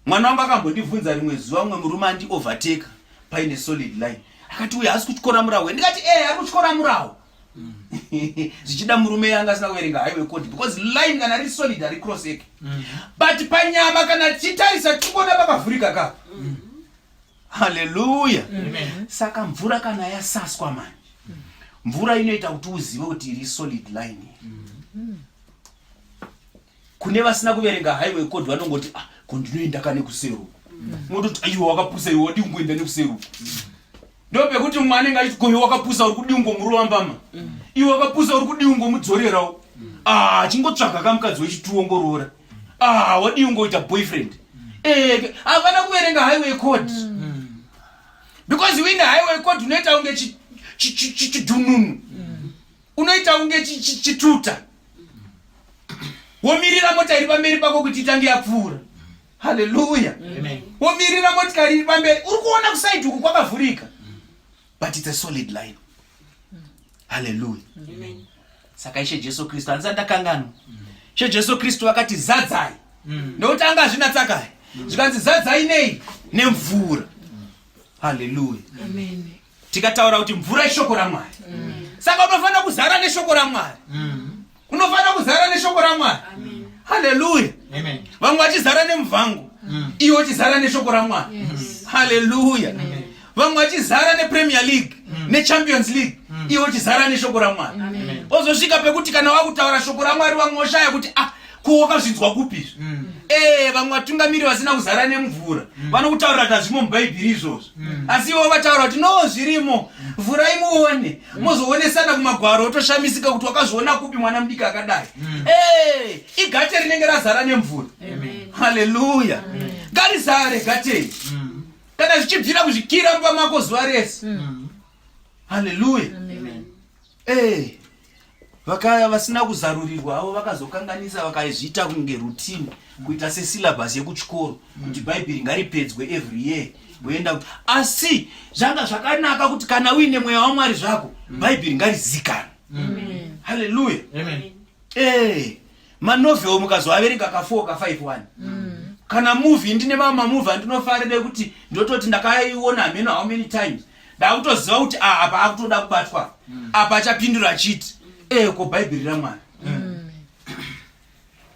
Mwana wangu akambondibvunza rimwe zuva, umwe murume andi overtake paine solid line. Akati uyu hasi kutyora murawo. Ndikati ari kutyora murawo. Zichida murume yanga asina kuverenga highway code, because line kana ri solid ari cross eke. But panyama kana chitarisa chikona pakavhurika kapa. Hallelujah. Saka mvura kana yasaswa manje, mvura inoita kuti uzive kuti iri solid line. Kune vasina kuverenga highway code vanongoti kondinoenda kane kuseru. Mondoti aiwa wakapusa iwe wadi ungoenda nekuseru. Ndo pekuti mumwe anenge achiti ko iwe wakapusa uri kudi ungomurovambama. Iwe wakapusa uri kudi ungomudzorerawo. Chingotsvaga kamukadzi wechituongorora. Wadi ungoita boyfriend. Havana kuverenga highway code. Because when the highway code unoita unge chidhununu. Unoita unge chituta. Womirira mota iri pamberi pako kuti itange yapfuura. Hallelujah. Womirira motikari iri pamberi, uri kuona kuside uku kwakavhurika, but it's a solid line. Hallelujah. Saka Ishe Jesu Kristu anzandakanganwa. Ishe Jesu Kristu vakati zadzai. Nokuti anga zvinatsakai. Zvikanzi zadzai nei nemvura. Hallelujah. Tikataura kuti mvura ishoko raMwari. Saka unofanira kuzara neshoko raMwari. Unofanira kuzara neshoko raMwari. Hallelujah. Vamwe vachizara nemuvhango, iwe uchizara neshoko raMwari. Hallelujah. Vamwe vachizara nePremier League neChampions League, iwe chizara neshoko raMwari. Ozosvika pekuti kana wakutaura shoko raMwari wamwoshaya kuti kuwakazvinzwa kupi. Vamwe vatungamiri vasina kuzara nemvura vanokutaurira kuti hazvimo mubhaibheri izvozvo, asi ivo vataura kuti no zvirimo, mvurai muone, mozoonesana kumagwaro otoshamisika kuti wakazviona kupi mwana mudiki akadai. Igate rinenge razara nemvura. Haleluya. Ngarizare gatei kana zvichibvira kuzvikira mumba mako zuva rese. Haleluya. Vakaya vasina kuzarurirwa avo vakazokanganisa vakaizviita kunge routine, kuita sesyllabus yekuchikoro kuti bhaibheri ngaripedzwe every year kuenda. Asi zvanga zvakanaka kuti kana uine mweya waMwari zvako bhaibheri ngarizikanwe. Haleluya. Manovel mukazoaverenga ka4 ka5:1. Kana movie, ndine mama movie andinofarire kuti ndototi ndakaiona hameno how many times ndakutoziva kuti apa akutoda kubatwa, apa achapindura chiti ko bhaibheri raMwari.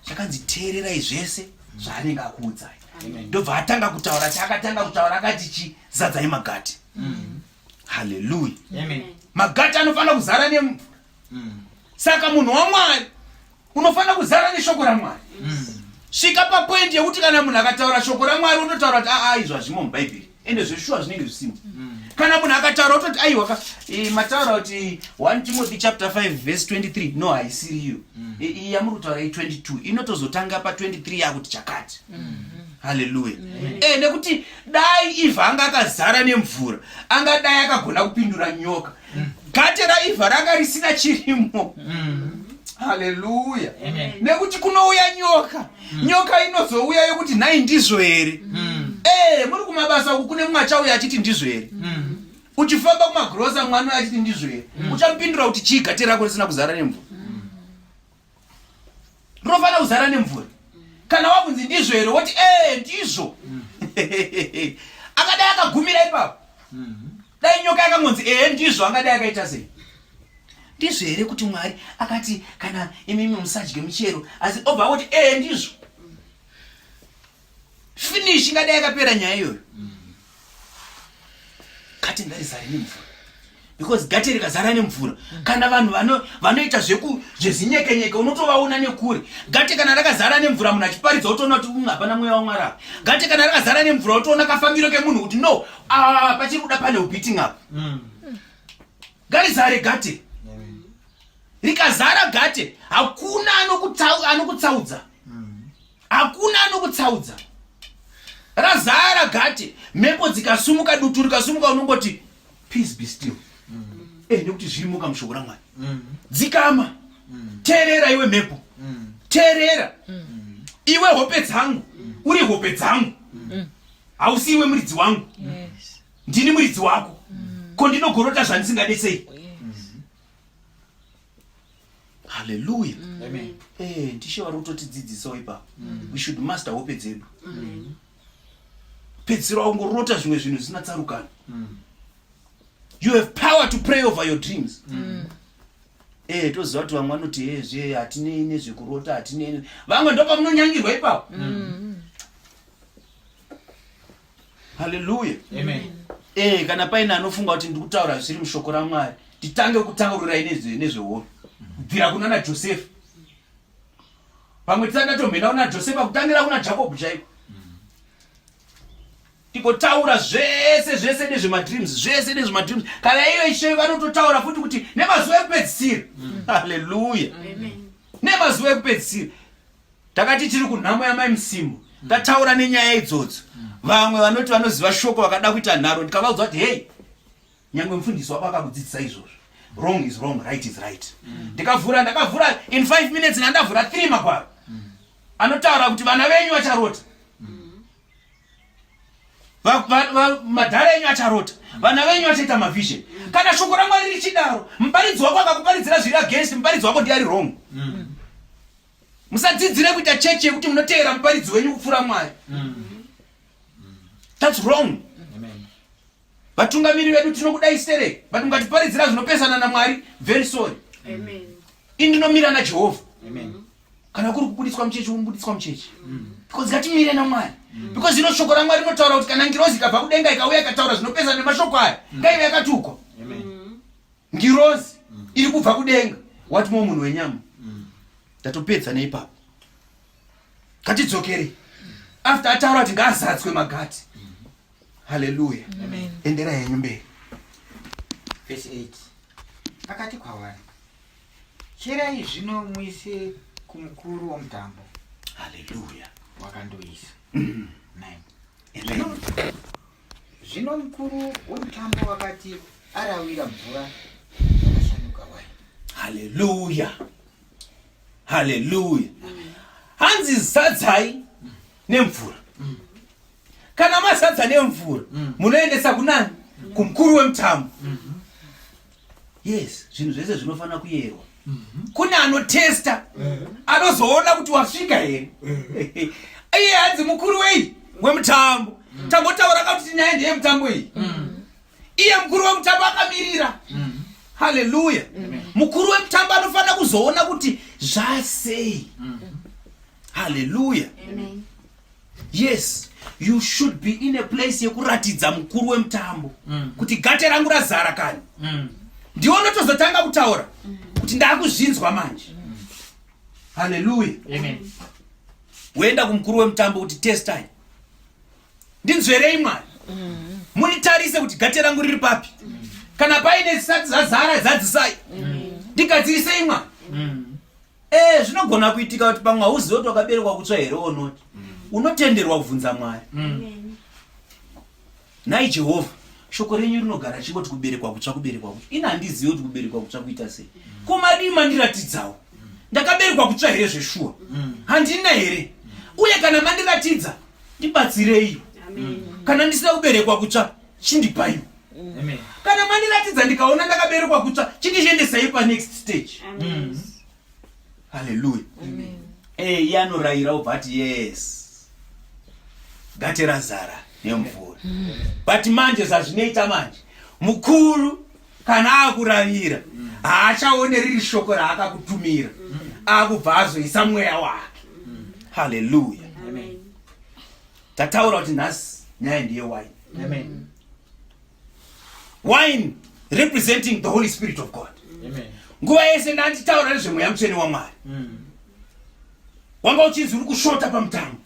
Chakanzi teererai zvese zvaanenge akuudzai. Ndobva atanga kutaura chaakatanga kutaura akati chizadzai Magate. Haleluya. Magate anofanira kuzara nemvura. Saka munhu waMwari unofanira kuzara neshoko raMwari. Svika papoint yekuti kana munhu akataura shoko raMwari unotaura kuti izvo hazvimo mubhaibheri, ende zveshuwa zvinenge zvisimo. Kana munhu akataura utoti aiwa mataura kuti 1 Timothy chapter 5 verse 23, no haisiriyo. Yamuri kutaura 22 inotozotanga pa23 yakuti chakati. Haleluya. Nekuti dai Ivha anga akazara nemvura angadai akagona kupindura nyoka. Gate raIvha ranga risina chirimo. Haleluya. Nekuti kunouya nyoka, nyoka inozouya yokuti nhai ndizvo here. Muri kumabasa uku kune mumwe achauya achiti ndizvo here. Uchifamba kumagrosa mwana achiti ndizvo here. Uchamupindura kuti chii gate rako risina kuzara nemvura. Rinofanira kuzara nemvura. Kana wabvunzi ndizvo here woti ndizvo. Akadai akagumira ipapo. Dai nyoka yakangonzi ndizvo, angadai akaita sei? Ndizvo here kuti Mwari akati kana imimi musadye michero, asi obva woti ndizvo. Finish, ingadai yakapera nyaya iyoyo. Gate ngarizare nemvura. Because gate rikazara nemvura, kana vanhu vanoita zvezinyekenyeke unotovaona nekure. Gate kana rakazara nemvura munhu achiparidza utoona kuti hapana mweya waMwari apa. Gate kana rakazara nemvura utoona kafambiro kemunhu kuti no, pachiri kuda pane ubeating up. Ngarizare gate. Rikazara gate, hakuna anokutsaudza. Hakuna anokutsaudza. Razara gate, mhepo dzikasumuka, dutu rikasumuka, unongoti peace be still. Nekuti zvirimuka mushoko raMwari. Dzikama. Teerera iwe mhepo. Teerera. Iwe hope dzangu, uri hope dzangu. Hausi iwe muridzi wangu. Ndini muridzi wako. Ko ndinogorota zvandisingadetsei. Haleluya. Ndishe vari kutotidzidzisawo ipapo. We should master hope dzedu. Pedzisira ungorota zvimwe zvinhu zvisina tsarukano. You have power to pray over your dreams. Toziva kuti vamwe vanoti hatinei nezvekurota, hatinei. Vamwe ndopa munonyangirwa ipapo. Haleluya. Kana paina anofunga kuti ndikutaura zviri mushoko raMwari, titange kutangurirai nezvehoro. Kubvira kuna Josefa. Pamwe tisakatomhenda kuna Josefa kutangira kuna Chakobu chaiko. Tikotaura zvese nezvemadreams, zvese nezvemadreams. Kana iyo ishe vanototaura futi kuti nemazuva ekupedzisira. Haleluya. Nemazuva ekupedzisira. Takati tiri kunhamo yamai Musimbo, tataura nenyaya idzodzo. Vamwe vanoti vanoziva shoko vakada kuita nharo, ndikavaudza kuti hey, nyangwe mufundisi wako akakudzidzisa izvozvo. Wrong is wrong, right is right. Ndakavhura in 5 minutes ndavhura 3 magwaro. Anotaura kuti vana venyu vacharota. Madhara enyu acharota. Vana venyu vachaita mavision. Kana shoko raMwari richidaro, muparidzi wako akakuparidzira zviri against, muparidzi wako ndiye ari wrong. Musadzidzire kuita chechi yekuti munoteera muparidzi wenyu kupfuura Mwari. That's wrong. Vatungamiri vedu tinokudai stereke, but mukatiparidzira zvinopesana naMwari, very sorry. Indinomira naJehovha. Kana kuri kubudiswa muchechi, unobudiswa muchechi. Because ngatimire naMwari. Because shoko raMwari rinotaura kuti kana ngirozi ikabva kudenga ikauya ikataura zvinopesana nemashoko aya, ngaive yakatukwa. ngirozi iri kubva kudenga wati munhu wenyama ndatopedza neipapo ngatidzokere after ataura kuti ngaazatswe Magate. Haleluya. Endera henyu mberi. Verse 8. Akati kwavari, cherai zvino muise kumukuru womutambo. Haleluya. Wakandoisa. 9. Zvino mukuru womutambo wakati arawira mvura yakashanduka waini. Haleluya. Haleluya. Hanzi zadzai nemvura. Kana mazadza nemvura munoendesa kunani? Kumukuru wemutambo. Yes, zvinhu zvese zvinofana kuyerwa. Kune anotesta anozoona kuti wasvika here. Iye hanzi mukuru wemutambo. Tambotaura kuti nyaya ndeyemutambo iyi. Iye mukuru wemutambo akamirira. Haleluya. Mukuru wemutambo anofana kuzoona kuti zvasei. Haleluya. Yes, you should be in a place yekuratidza mukuru wemutambo kuti gate rangu razara kani. Ndiwo unotozotanga kutaura kuti ndakuzvinzwa manje. Haleluya. Amen. Wenda kumukuru wemutambo kuti testai. Ndinzverei Mwari. Munitarise kuti gate rangu riri papi. Kana paine zisati zazara zadzisai. Ndigadzirisei Mwari. Zvinogona kuitika kuti pamwe hauzivi kuti wakaberekwa kutsva here onoti. Unotenderwa kubvunza Mwari. Nai Jehovha, shoko renyu rinogara chingoti kuberekwa kutsva. Ina handizivi kuti kuberekwa kutsva kuita sei. Komadima ndiratidzawo. Ndakaberekwa kutsva here zveshuwa. Handina here. Uye kana mandiratidza, ndibatsirei. Kana ndisina kuberekwa kutsva, chindipaiwo. Kana mandiratidza ndikaona ndakaberekwa kutsva, chindishendesai pa next stage. Haleluya. Yanorayira ubva ati yes. Gate razara nemvura. But manje zvazvinoita manje, mukuru kana akuravira haachaone riri shoko raakakutumira. Akubva azoisa mweya wake. Haleluya. Tataura kuti nhasi nyaya ndeye wine. Wine representing the Holy Spirit of God. Nguva yese ndanditaura nezvemweya mutsvene waMwari. Wanga uchinzi uri kushota pamutambo.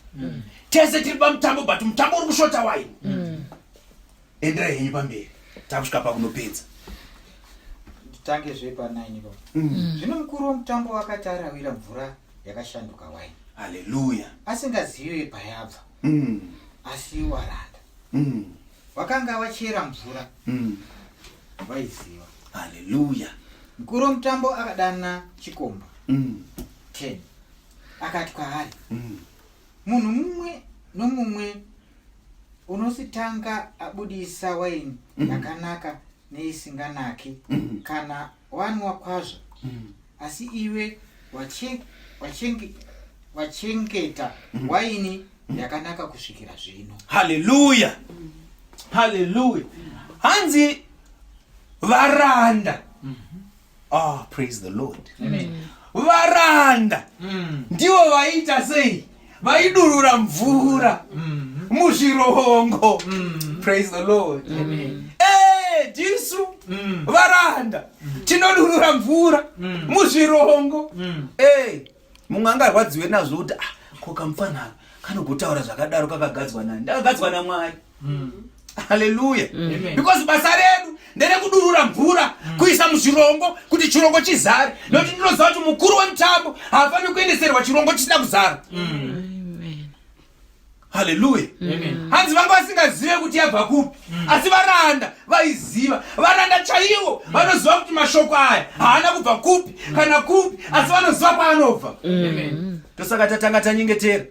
Tese tiri pamutambo but mutambo uri kushota wine. Endera henyu pamberi. Takusvika pakunopedza. Nditange zvepa 9 ipo. Zvino mukuru womutambo wakati arawira mvura yakashanduka wine. Haleluya. Asingazivi payabva. Asi waranda. Wakanga wachera mvura. Vaiziva. Haleluya. Mukuru womutambo akadana chikomba. 10. Akati kwaari, munhu mumwe nomumwe unositanga abudisa waini yakanaka neisinganaki kana wanwa kwazvo, asi iwe wachengeta waini yakanaka kusvikira zvino. Haleluya. Haleluya. Hanzi varanda. Praise the Lord. Varanda ndivo vaita sei? Vaidurura mvura muzvirongo. Praise the Lord. Jesu varanda tinodurura mvura muzvirongo. Mumwe angarwadziwe nazvo kuti kokamufana kanogotaura zvakadaro kakagadzwa nani? Ndakagadzwa naMwari. Haleluya. Because basa redu nderekudurura mvura kuisa muzvirongo kuti chirongo chizare. Nokuti ndinoziva kuti mukuru wemutambo hafaniri kuendeserwa chirongo chisina kuzara. Haleluya. Hanzi vanga vasingazive kuti yabva kupi, asi varanda vaiziva. Varanda chaivo vanoziva kuti mashoko aya haana kubva kupi kana kupi, asi vanoziva kwaanobva. Tosaka tatanga tanyengetera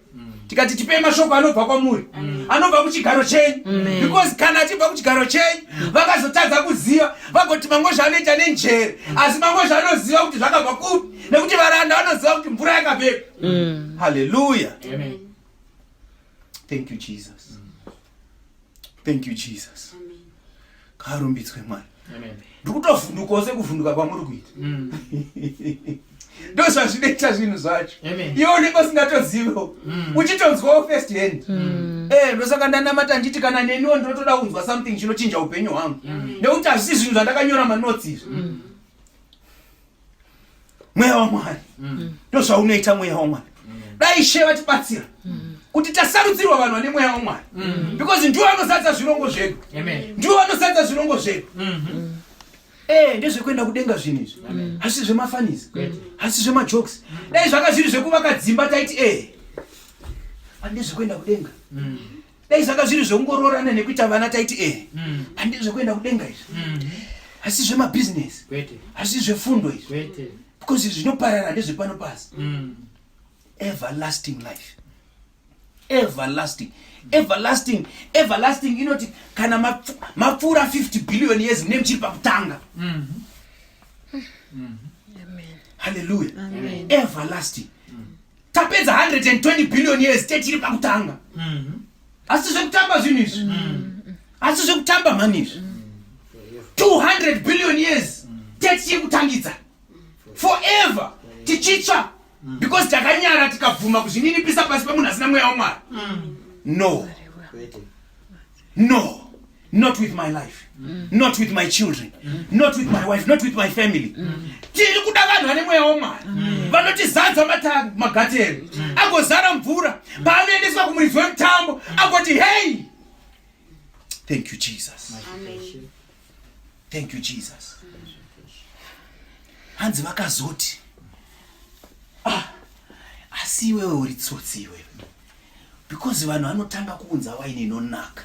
tikati tipei mashoko anobva kwamuri, anobva kuchigaro chenyu. Because kana achibva kuchigaro chenyu vakazotadza kuziva, vagoti Mangozho anoita nenjere, asi Mangozho anoziva kuti zvakabva kupi, nekuti varanda vanoziva kuti mvura yakabvepi. Haleluya. Thank you Jesus. Thank you Jesus. Karumbidzwe Mwari. Ndikutovhundukawo sekuvhunduka kwamuri kuita. Ndozvazvinoita zvinhu zvacho. Iwe unenge usingatoziviwo, uchitonzwawo first hand. Ndosaka ndanamata nditi kana neniwo ndinotoda kunzwa something chinochinja upenyu hwangu, nekuti hazvisi zvinhu zvandakanyora manotsi izvi. mweya waMwari ndozvaunoita mweya waMwari. Dai She vatibatsira kuti tasarudzirwa vanhu vane mweya waMwari, because ndiwo anozadza zvirongo zvedu, ndiwo anozadza zvirongo zvedu. Ndezvekuenda kudenga zvinhu izvi, hasi zvemafanisi, hasi zvemajokes. Dai zvanga zviri zvekuvaka dzimba taiti ndezvekuenda kudenga. Dai zvanga zviri zvekungororana nekuita vana taiti ndezvekuenda kudenga izvi. Hasi zvemabhizinesi, hasi zvefundo izvi, because zvinoparara ndezvepano pasi. Everlasting life, everlasting, everlasting, everlasting. Inoti kana mapfuura 50 billion years mune muchiri pakutanga. Hallelujah. Everlasting. Tapedza 120 billion years tetiri pakutanga. Asi zvekutamba zvinhu izvi, asi zvekutamba mani izvi. 200 billion years tetiri kutangidza forever tichitsva, because takanyara tikabvuma kuzvininipisa pasi pemunhu asina mweya waMwari. No, no, not with my life, not with my children, not with my wife, not with my family. Tiri kuda vanhu vane mweya waMwari vanotizadza Magate agozara mvura paanoendeswa kumuridzi wemutambo agoti hey. Thank you Jesus. Thank you Jesus. Hanzi vakazoti asi iwewe uri tsotsi iwewe, because vanhu vanotanga kuunza waini inonaka.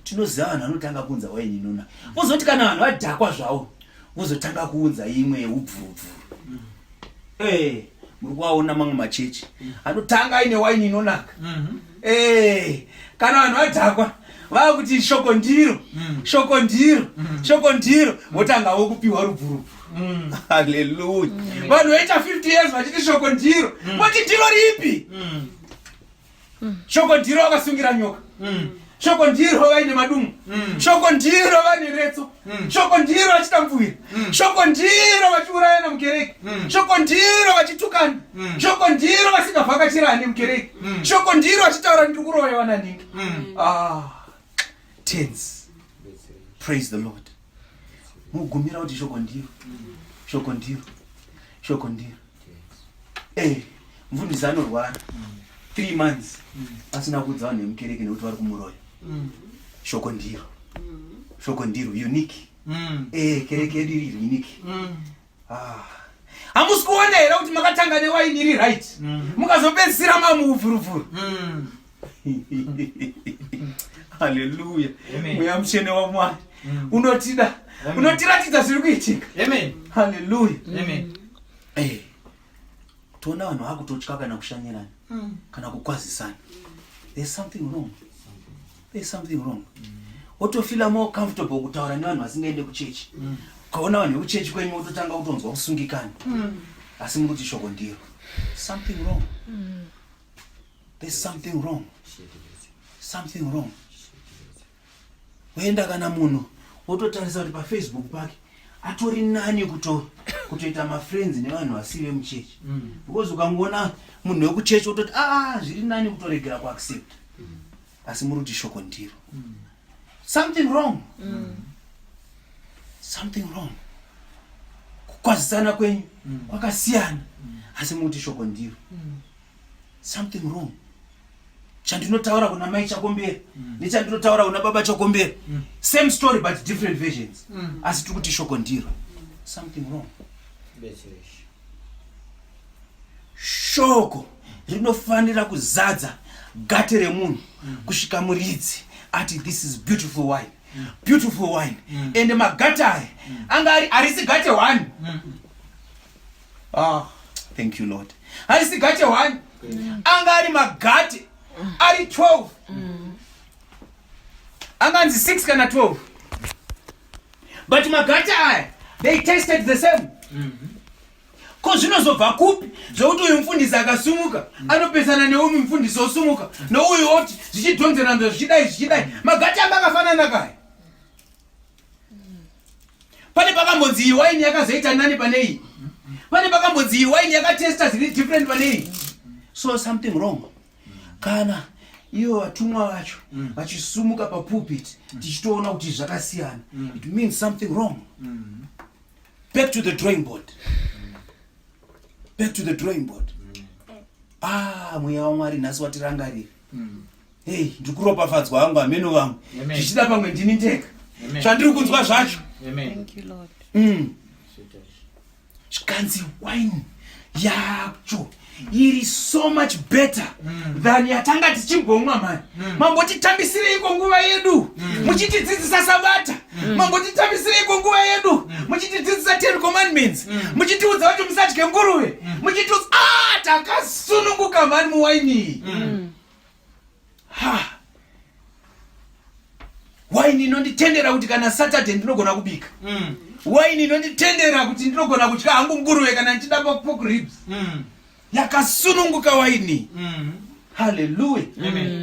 Tinoziva vanhu vanotanga kuunza waini inonaka. Uzoti kana vanhu vadhakwa zvavo uzotanga kuunza imwe yeubvubvu. Muri kuwaona mamwe machechi anotanga aine waini inonaka. Kana vanhu vadhakwa vakuti shoko ndiro, shoko ndiro, shoko ndiro, votanga vokupiwa rubvurubvu. Hallelujah. Vanhu vaita 50 years vachiti shoko ndiro, voti ndiro ripi? Shoko ndiro vakasungira nyoka, shoko ndiro vaine madumu, shoko ndiro vaine retso, shoko ndiro vachita mvura, shoko ndiro vachiurayana mukereke, shoko ndiro vachitukana, shoko ndiro vasingavhakachirani mukereke, shoko ndiro vachitaura ndiri kuroya vanandingi. Tense. Praise the Lord. Mugumira kuti shoko ndiro, shoko ndiro, shoko ndiro. Mfundisi anorwara 3 months asina kudza vanhu vemukereke nekuti vari kumuroya. Shoko ndiro, shoko ndiro, unique. Kereke yedu iri unique. Hamusi kuona here kuti makatanga newaini iri right, mukazopedzisira mamuuvhuruvhuru. Hallelujah. Mweya mutsvene waMwari unotida, unotiratidza zviri kuitika. Hallelujah. Toona vanhu vakutotya kana kushanyirana kana kukwazisana. There's something wrong. There's something wrong. Wotofila more comfortable kutaura nevanhu vasingaende kuchechi. Ukaona vanhu vekuchechi kwenyu wototanga kutonzwa kusungikana. Asi muri kuti shoko ndiro. Something wrong. There's something wrong. Something wrong. Wenda kana munhu wototarisa kuti paFacebook pake atori nani kutoita mafriends nevanhu vasive muchechi. Because ukangoona munhu wekuchechi wototi zviri nani kutoregera kuaccept. Asi muri kuti shoko ndiro. Something wrong. Something wrong. Kukwazisana kwenyu kwakasiyana. Asi muri kuti shoko ndiro. Something wrong. Chandinotaura kuna mai Chakombera nechandinotaura kuna baba Chakombera, same story but different versions. Asi tiri kuti shoko ndiro. Something wrong. Shoko rinofanira kuzadza gate remunhu kusvika muridzi ati this is beautiful wine, beautiful wine. And magate aya anga arisi gate 1. Thank you Lord. Arisi gate 1, anga ari magate ari 12. Anganzi 6 kana 12. But magate aya they tasted the same. Ko zvinozobva kupi zvokuti uyu mufundisi akasumuka anopesana neumwe mufundisi osumuka nouyu oti zvichidhonzerana zvichidai magate anga akafanana kaya. Pane pakambonzi iyi waini yakazoita nani pane iyi, pane pakambonzi iyi waini yakatesta zviri different pane iyi. So something wrong. Kana ivo vatumwa vacho vachisumuka papulpit tichitoona kuti zvakasiyana, it means something wrong. Back to the drawing board. back to the drawing board. Mweya waMwari nhasi watirangarira. Hey, ndikuropafadzwa hangu ameno vangu. Zvichida pamwe ndini ndega. Zvandiri kunzwa zvacho. Thank you, Lord. Zvikanzi wine yacho iri so much better than yatanga tichimbomwa mani. Mambotitambisireiko nguva yedu muchitidzidzisa Sabata. Mambotitambisireiko nguva yedu muchitidzidzisa 10 commandments. Muchitiudza kuti musatye nguruve. Muchitiudza takasununguka mani muwaini. Waini inonditendera kuti kana Saturday ndinogona kubika. Waini inonditendera kuti ndinogona kudya hangu nguruve kana ndichida pork ribs. Yakasununguka waini. Hallelujah.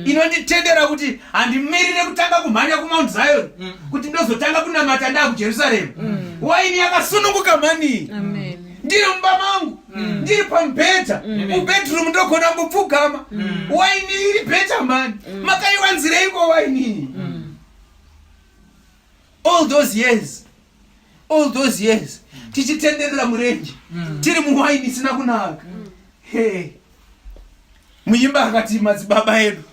Inonditendera kuti handimirire kutanga kumhanya kuMount Zion kuti ndozotanga kunamata ndaa kuJerusalem. Waini yakasununguka mani. Ndiri mumba mangu, ndiri pamubhedha, mubedroom ndogona kupfugama. Waini iri beta mani. Makaiwanzireiko waini? All those years tichitenderera murenje tiri muwaini isina kunaka. Hey, muimba akati madzibaba edu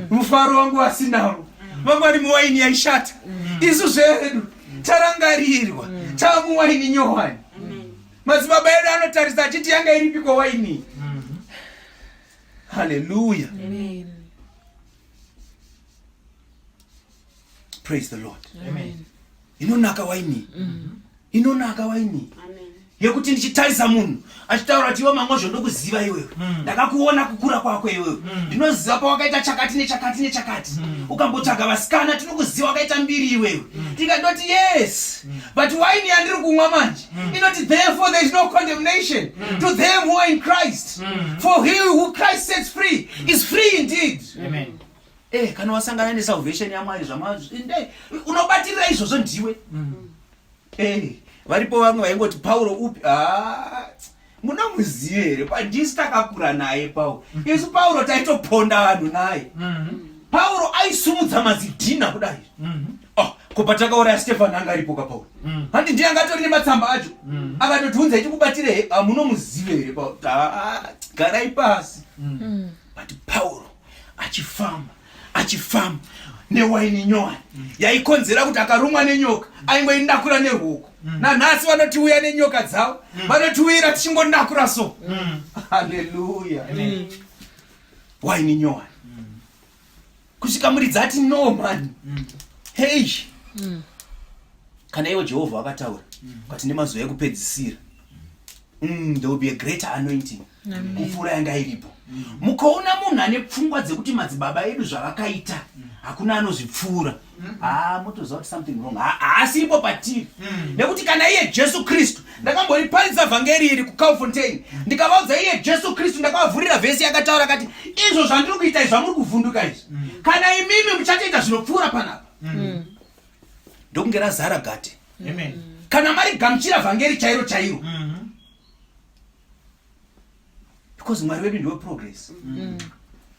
mufaro wangu asinawo vamwari muwaini yaishata. Isu zvedu tarangarirwa tamuwaini nyowani. Madzibaba edu anotarisa achiti yanga iripiko waini. Hallelujah. Praise the Lord. Inonaka waini. Inonaka waini. Yekuti ndichitarisa munhu achitaura kuti iwe Mangozho ndokuziva iwewe. Ndakakuona kukura kwako iwewe. Ndinoziva pawakaita chakati nechakati nechakati. Ukambotsvaga vasikana tinokuziva wakaita mbiri iwewe. Tikandoti yes, but waini yandiri kumwa manje inoti therefore there is no condemnation to them who are in Christ. For he who Christ sets free is free indeed. Amen. Kana wasangana nesalvation yaMwari zvamazvo unobatirira izvozvo ndiwe. Varipo vamwe vaingoti Paulo upi? Munomuziva here, pandisi takakura naye Paulo. Isu Paulo taitoponda vanhu naye. Paulo aisumudza mazidhina kudai. Ko patakauraya Stefano anga aripo kaPaulo. Handi ndiye angatori nematsamba acho. Akatotiunza tikubatire munomuziva here Paulo. Garai pasi. But Paulo achifamba newaini nyowani yaikonzera kuti akarumwa nenyoka aingoindakura neruoko. Nanhasi vanotiuya nenyoka dzavo vanotiwira tichingondakura so. Hallelujah. Waini nyowani kusvika muridzi ati no man. Hey, kana iwe Jehovha wakataura kuti nemazuva ekupedzisira there will be a greater anointing kupfuura yanga iripo. Mukaona munhu ane pfungwa dzekuti madzibaba edu zvavakaita hakuna anozvipfuura, motoziva kuti something wrong. Haasipo patiri. Nekuti kana iye Jesu Kristu, ndakamboriparidza vhangeri iri kuCalfontein, ndikavaudza iye Jesu Kristu, ndakavavhurira vhesi yakataura kati izvo zvandiri kuita izvi zvamuri kuvhunduka izvi, kana imimi muchatoita zvinopfuura panapa. Ndokunge razara gate. Kana mari gamuchira vhangeri chairo chairo. Because Mwari wedu ndiwe progress.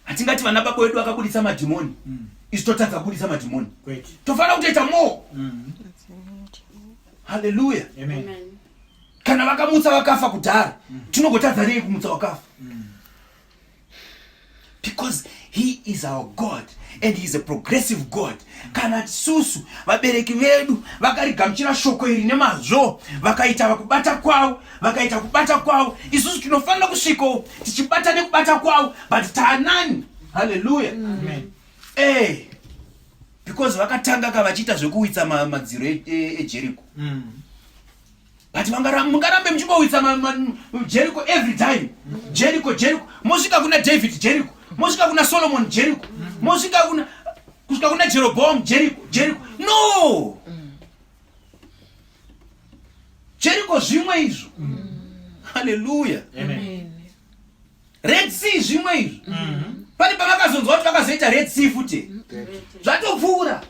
Hatingati vana baba wedu vakabudisa madhimoni, isu totadza kubudisa madhimoni. Tofanira kutoita more. Hallelujah. Kana vakamutsa vakafa kudhara, tinogotadza nei kumutsa vakafa? Because he is our God and he is a progressive God. Kana susu vabereki vedu vakarigamuchira shoko iri nemazvo, vakaita vakubata kwavo, vakaita kubata kwavo, isusu tinofanira kusvika tichibata nekubata kwavo, but taanani. Hallelujah. Because vakatanga vachiita zvekuwitsa madziro eJericho. But mungarambe muchimbowitsa Jericho every time. Jericho. Mosvika kuna David Jericho. Mosvika kuna Solomon Jericho. Mosvika kuna Jeroboam Jericho. No. Jericho zvimwe izvo. Hallelujah. Red Sea zvimwe izvo. Pane pavakazonzwa kuti vakazoita Red Sea futi. Zvatopfuura.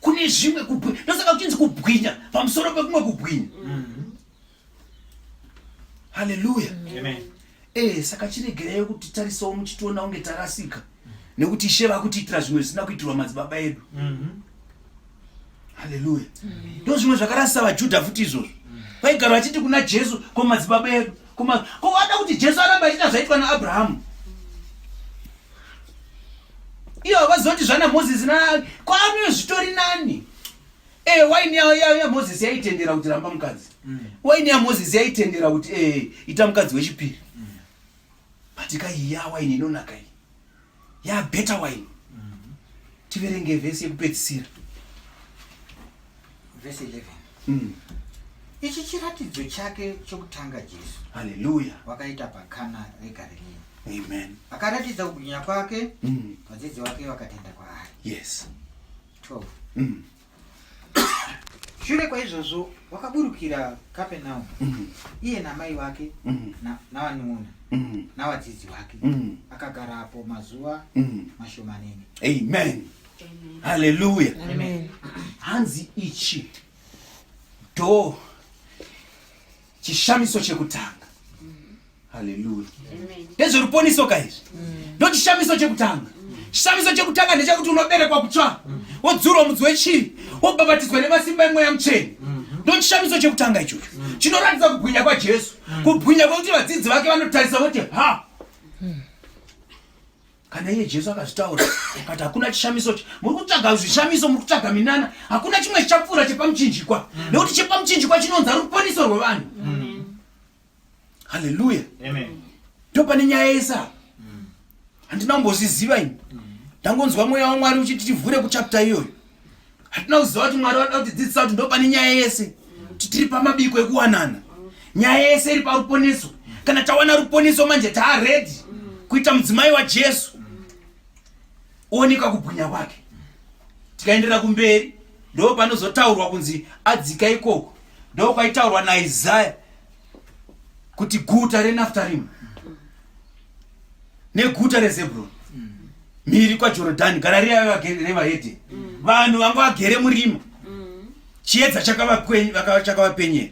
Kune zvimwe kubwinya. Ndosaka kuchinzi kubwinya pamusoro pekumwe kubwinya. Hallelujah. Saka chiregereyo kuti tarisawo muchitiona unge tarasika. Nekuti Ishe vakutiitira zvimwe zvisina kuitirwa madzibaba edu. Hallelujah. Ndo zvimwe zvakarasisa vaJudha futi izvozvo. Vaigara vachiti kuna Jesu, ko madzibaba edu, ko wada kuti Jesu aramba achita zvaitwa naAbhurahama. Iyo vazoti zvana Moses na kwaano zvitori nani. Waini ya Moses yaitendera kuti ramba mukadzi. Waini ya Moses yaitendera kuti ita mukadzi wechipiri. Patika iya waini inonaka iyi. Ya better wine. Tiverenge vesi yekupedzisira. Verse 11. Ichi chiratidzo chake chokutanga Jesu. Hallelujah. Wakaita pakana reGarirea. Amen. Akaratidza kubwinya kwake, vadzidzi vake vakatenda kwaari. Yes. 12. Shure kwaizvozvo wakaburukira Kapenaumu, iye namai vake navanun'una navadzidzi vake, akagarapo mazuva mashomanene. Amen. Hallelujah. Amen. Hanzi ichi do chishamiso chekutanga. Hallelujah. Amen. Ndezvo ruponiso kaizvi. Ndo chishamiso chekutanga. Chishamiso chekutanga ndechekuti unoberekwa kutsva. Wodzurwa mudzi wechiri, wobhabhatidzwa nemasimba emweya mutsvene. Ndo chishamiso chekutanga ichocho. Chinoratidza kubwinya kwaJesu. Kubwinya kwekuti vadzidzi vake vanotarisa kuti kana iye Jesu akazvitaura akati hakuna chishamiso, muri kutsvaga zvishamiso, muri kutsvaga minana, hakuna chimwe chichapfuura chepamuchinjikwa. Nekuti chepamuchinjikwa chinonzi ruponiso rwevanhu. Hallelujah. Amen. Ndo pane nyaya yesa. Handina kumbozviziva ini. Ndangonzwa mweya waMwari uchiti tivhure kuchapter iyoyo. Hatina kuziva kuti Mwari wada kutidzidzisa kuti ndo pane nyaya yese. Tiri pamabiko ekuwanana. Nyaya yese iri paruponiso. Kana tawana ruponiso manje taaredi kuita mudzimai waJesu. Onika kubwinya kwake. Tikaenderera kumberi ndo panozotaurwa kunzi adzika ikoko. Ndo kwaitaurwa naIsaya kuti guta reNaftarimu neguta reZebhuroni mhiri kwaJorodhani, Garirea revahedheni, vanhu vanga vagere murima, chiedza chakavapenyera.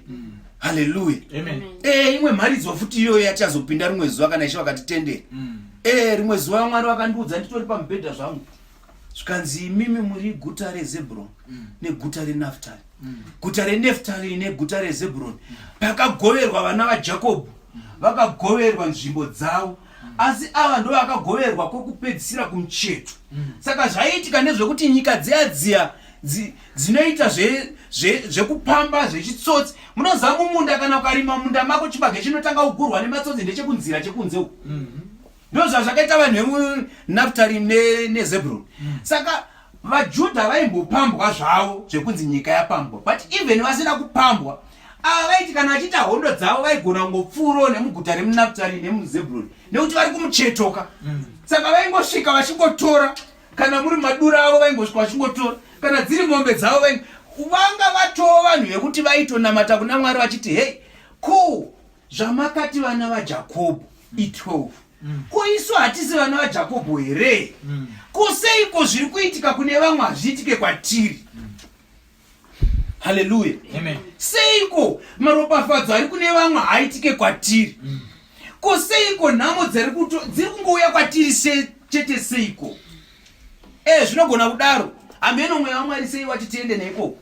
Hallelujah. Amen. Imwe mharidzo futi iyoyo yachazopinda rimwe zuva kana Ishe vakatitendera. Rimwe zuva Mwari vakandiudza nditori pamubhedha zvangu, zvikanzi imimi muri guta reZebhuroni neguta reNaftari. Guta reNaftari neguta reZebhuroni pakagoverwa vana vaJakobho, vakagoverwa nzvimbo dzavo, asi ava ndo vakagoverwa kwokupedzisira kumucheto. Saka zvaiitika nezvekuti nyika dziya dzinoita zvekupamba zvechitsotsi. Munoziva mumunda kana ukarima munda mako chibage chinotanga kugurwa nematsotsi ndechekunzira chekunze uko. Ndo zvakaita vanhu vemuNaftari neZebhuroni. Saka vaJudha vaimbopambwa zvavo zvekunzi nyika yapambwa, but even vasina kupambwa vaiti kana vachiita hondo dzavo vaigona kungopfuurawo nemuguta remuNaftari nemuZebhuroni nekuti vari kumuchetoka. Saka vaingosvika vachingotora, kana muri madura avo vaingosvika vachingotora, kana dziri mombe dzavo vanga vatoo vanhu vekuti vaitonamata kuna Mwari vachiti hei, ko zvamakati vana vaJakobho i12, ko isu hatisi vana vaJakobho here? Ko seiko zviri kuitika kune vamwe hazviitike kwatiri? Hallelujah. Amen. Seiko maropafadzo ari kune vamwe haitike kwatiri? Ko seiko nhamo dziri kungouya kwatiri chete seiko? Zvinogona kudaro. Ameno mweya waMwari sei wachitiende neikoko.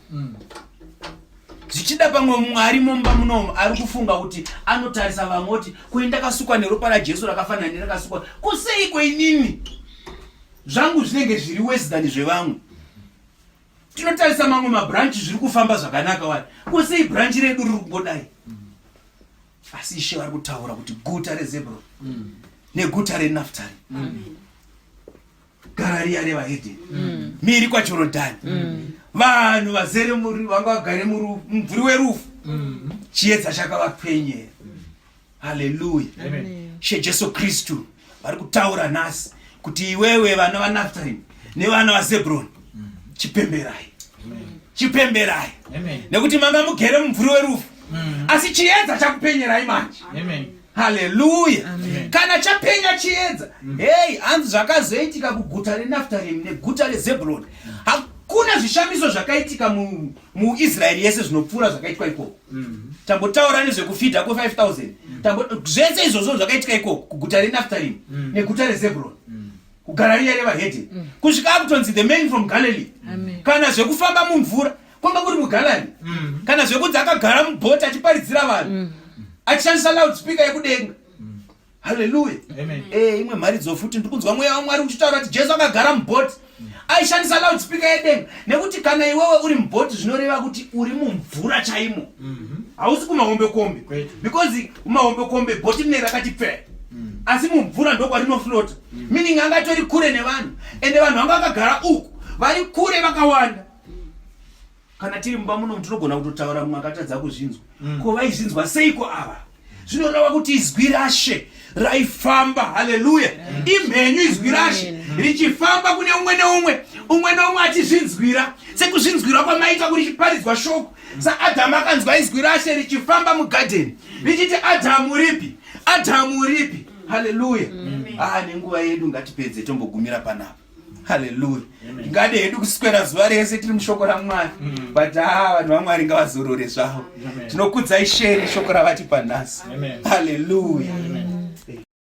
Zvichida pamwe Mwari momba munomu ari kufunga kuti anotarisa vamwe kuti kuenda kasukwa neropa raJesu rakafanana nerakasukwa. Kuseiko inini zvangu zvinenge zviri worse than zvevamwe? Tinotarisa mamwe mabranch zviri kufamba zvakanaka wani. Kusei branch redu riri kungodai. Asi Ishe vari kutaura kuti guta reZebhuroni neguta reNaftari, Garirea revahedheni, mhiri kwaJorodhani, vanhu vazere vanga vagare mumvuri werufu, chiedza chakavapenyera. Hallelujah. She Jesu Kristu vari kutaura nhasi kuti iwewe vana vaNaftari nevana vaZebhuroni chipemberai. Chipemberai. Nekuti manga mugere mumvuri werufu, asi chiedza chakupenyerai manje. Hallelujah. Kana chapenya chiedza, hanzi zvakazoitika kuguta reNaftari neguta reZebhuroni, hakuna zvishamiso zvakaitika muIsraeri yese zvinopfuura zvakaitwa ikoko. Tambotaura nezvekufidha kwe5,000. Zvese izvozvo zvakaitika ikoko kuguta reNaftari neguta reZebhuroni, kuGarirea revahedheni, kusvika kutonzi the man from Galilee. Kana zvekufamba mumvura kwanga kuri muGalilee, kana zvekuti akagara mubhoti achiparidzira vanhu, achishandisa loudspeaker yekudenga. Hallelujah. Imwe mari dzofuti ndikunzwa mweya waMwari uchitaura kuti Jesu akagara mubhoti aishandisa loudspeaker yedenga, nekuti kana iwewe uri mubhoti zvinoreva kuti uri mumvura chaimo. Hausi kumahombe kombe, because kumahombe kombe bhoti rine rakati pfe, asi mumvura ndokwa rinoflota, meaning angatori kure nevanhu, ende vanhu vanga vakagara uku vari kure vakawanda. Kana tiri mumba muno tinogona kutotaura mumwe akatadza kuzvinzwa, ko vaizvinzwa seiko ava? Zvinoreva kuti izwi raShe raifamba. Haleluya. Imhenyu izwi raShe richifamba kune umwe neumwe achizvinzwira, sekuzvinzwira kwamaita kuri chiparidzwa shoko. Adamu akanzwa izwi raShe richifamba mugadheni richiti Adamu ripi, Adamu ripi. Haleluya. Nenguva yedu ngatipedze tombogumira panapa. Haleluya. Ngade hedu kuswera zuva rese tiri mushoko raMwari, but vanhu vaMwari ngavazorore zvavo. Tinokudzai sheri shoko ravati panhasi. Haleluya.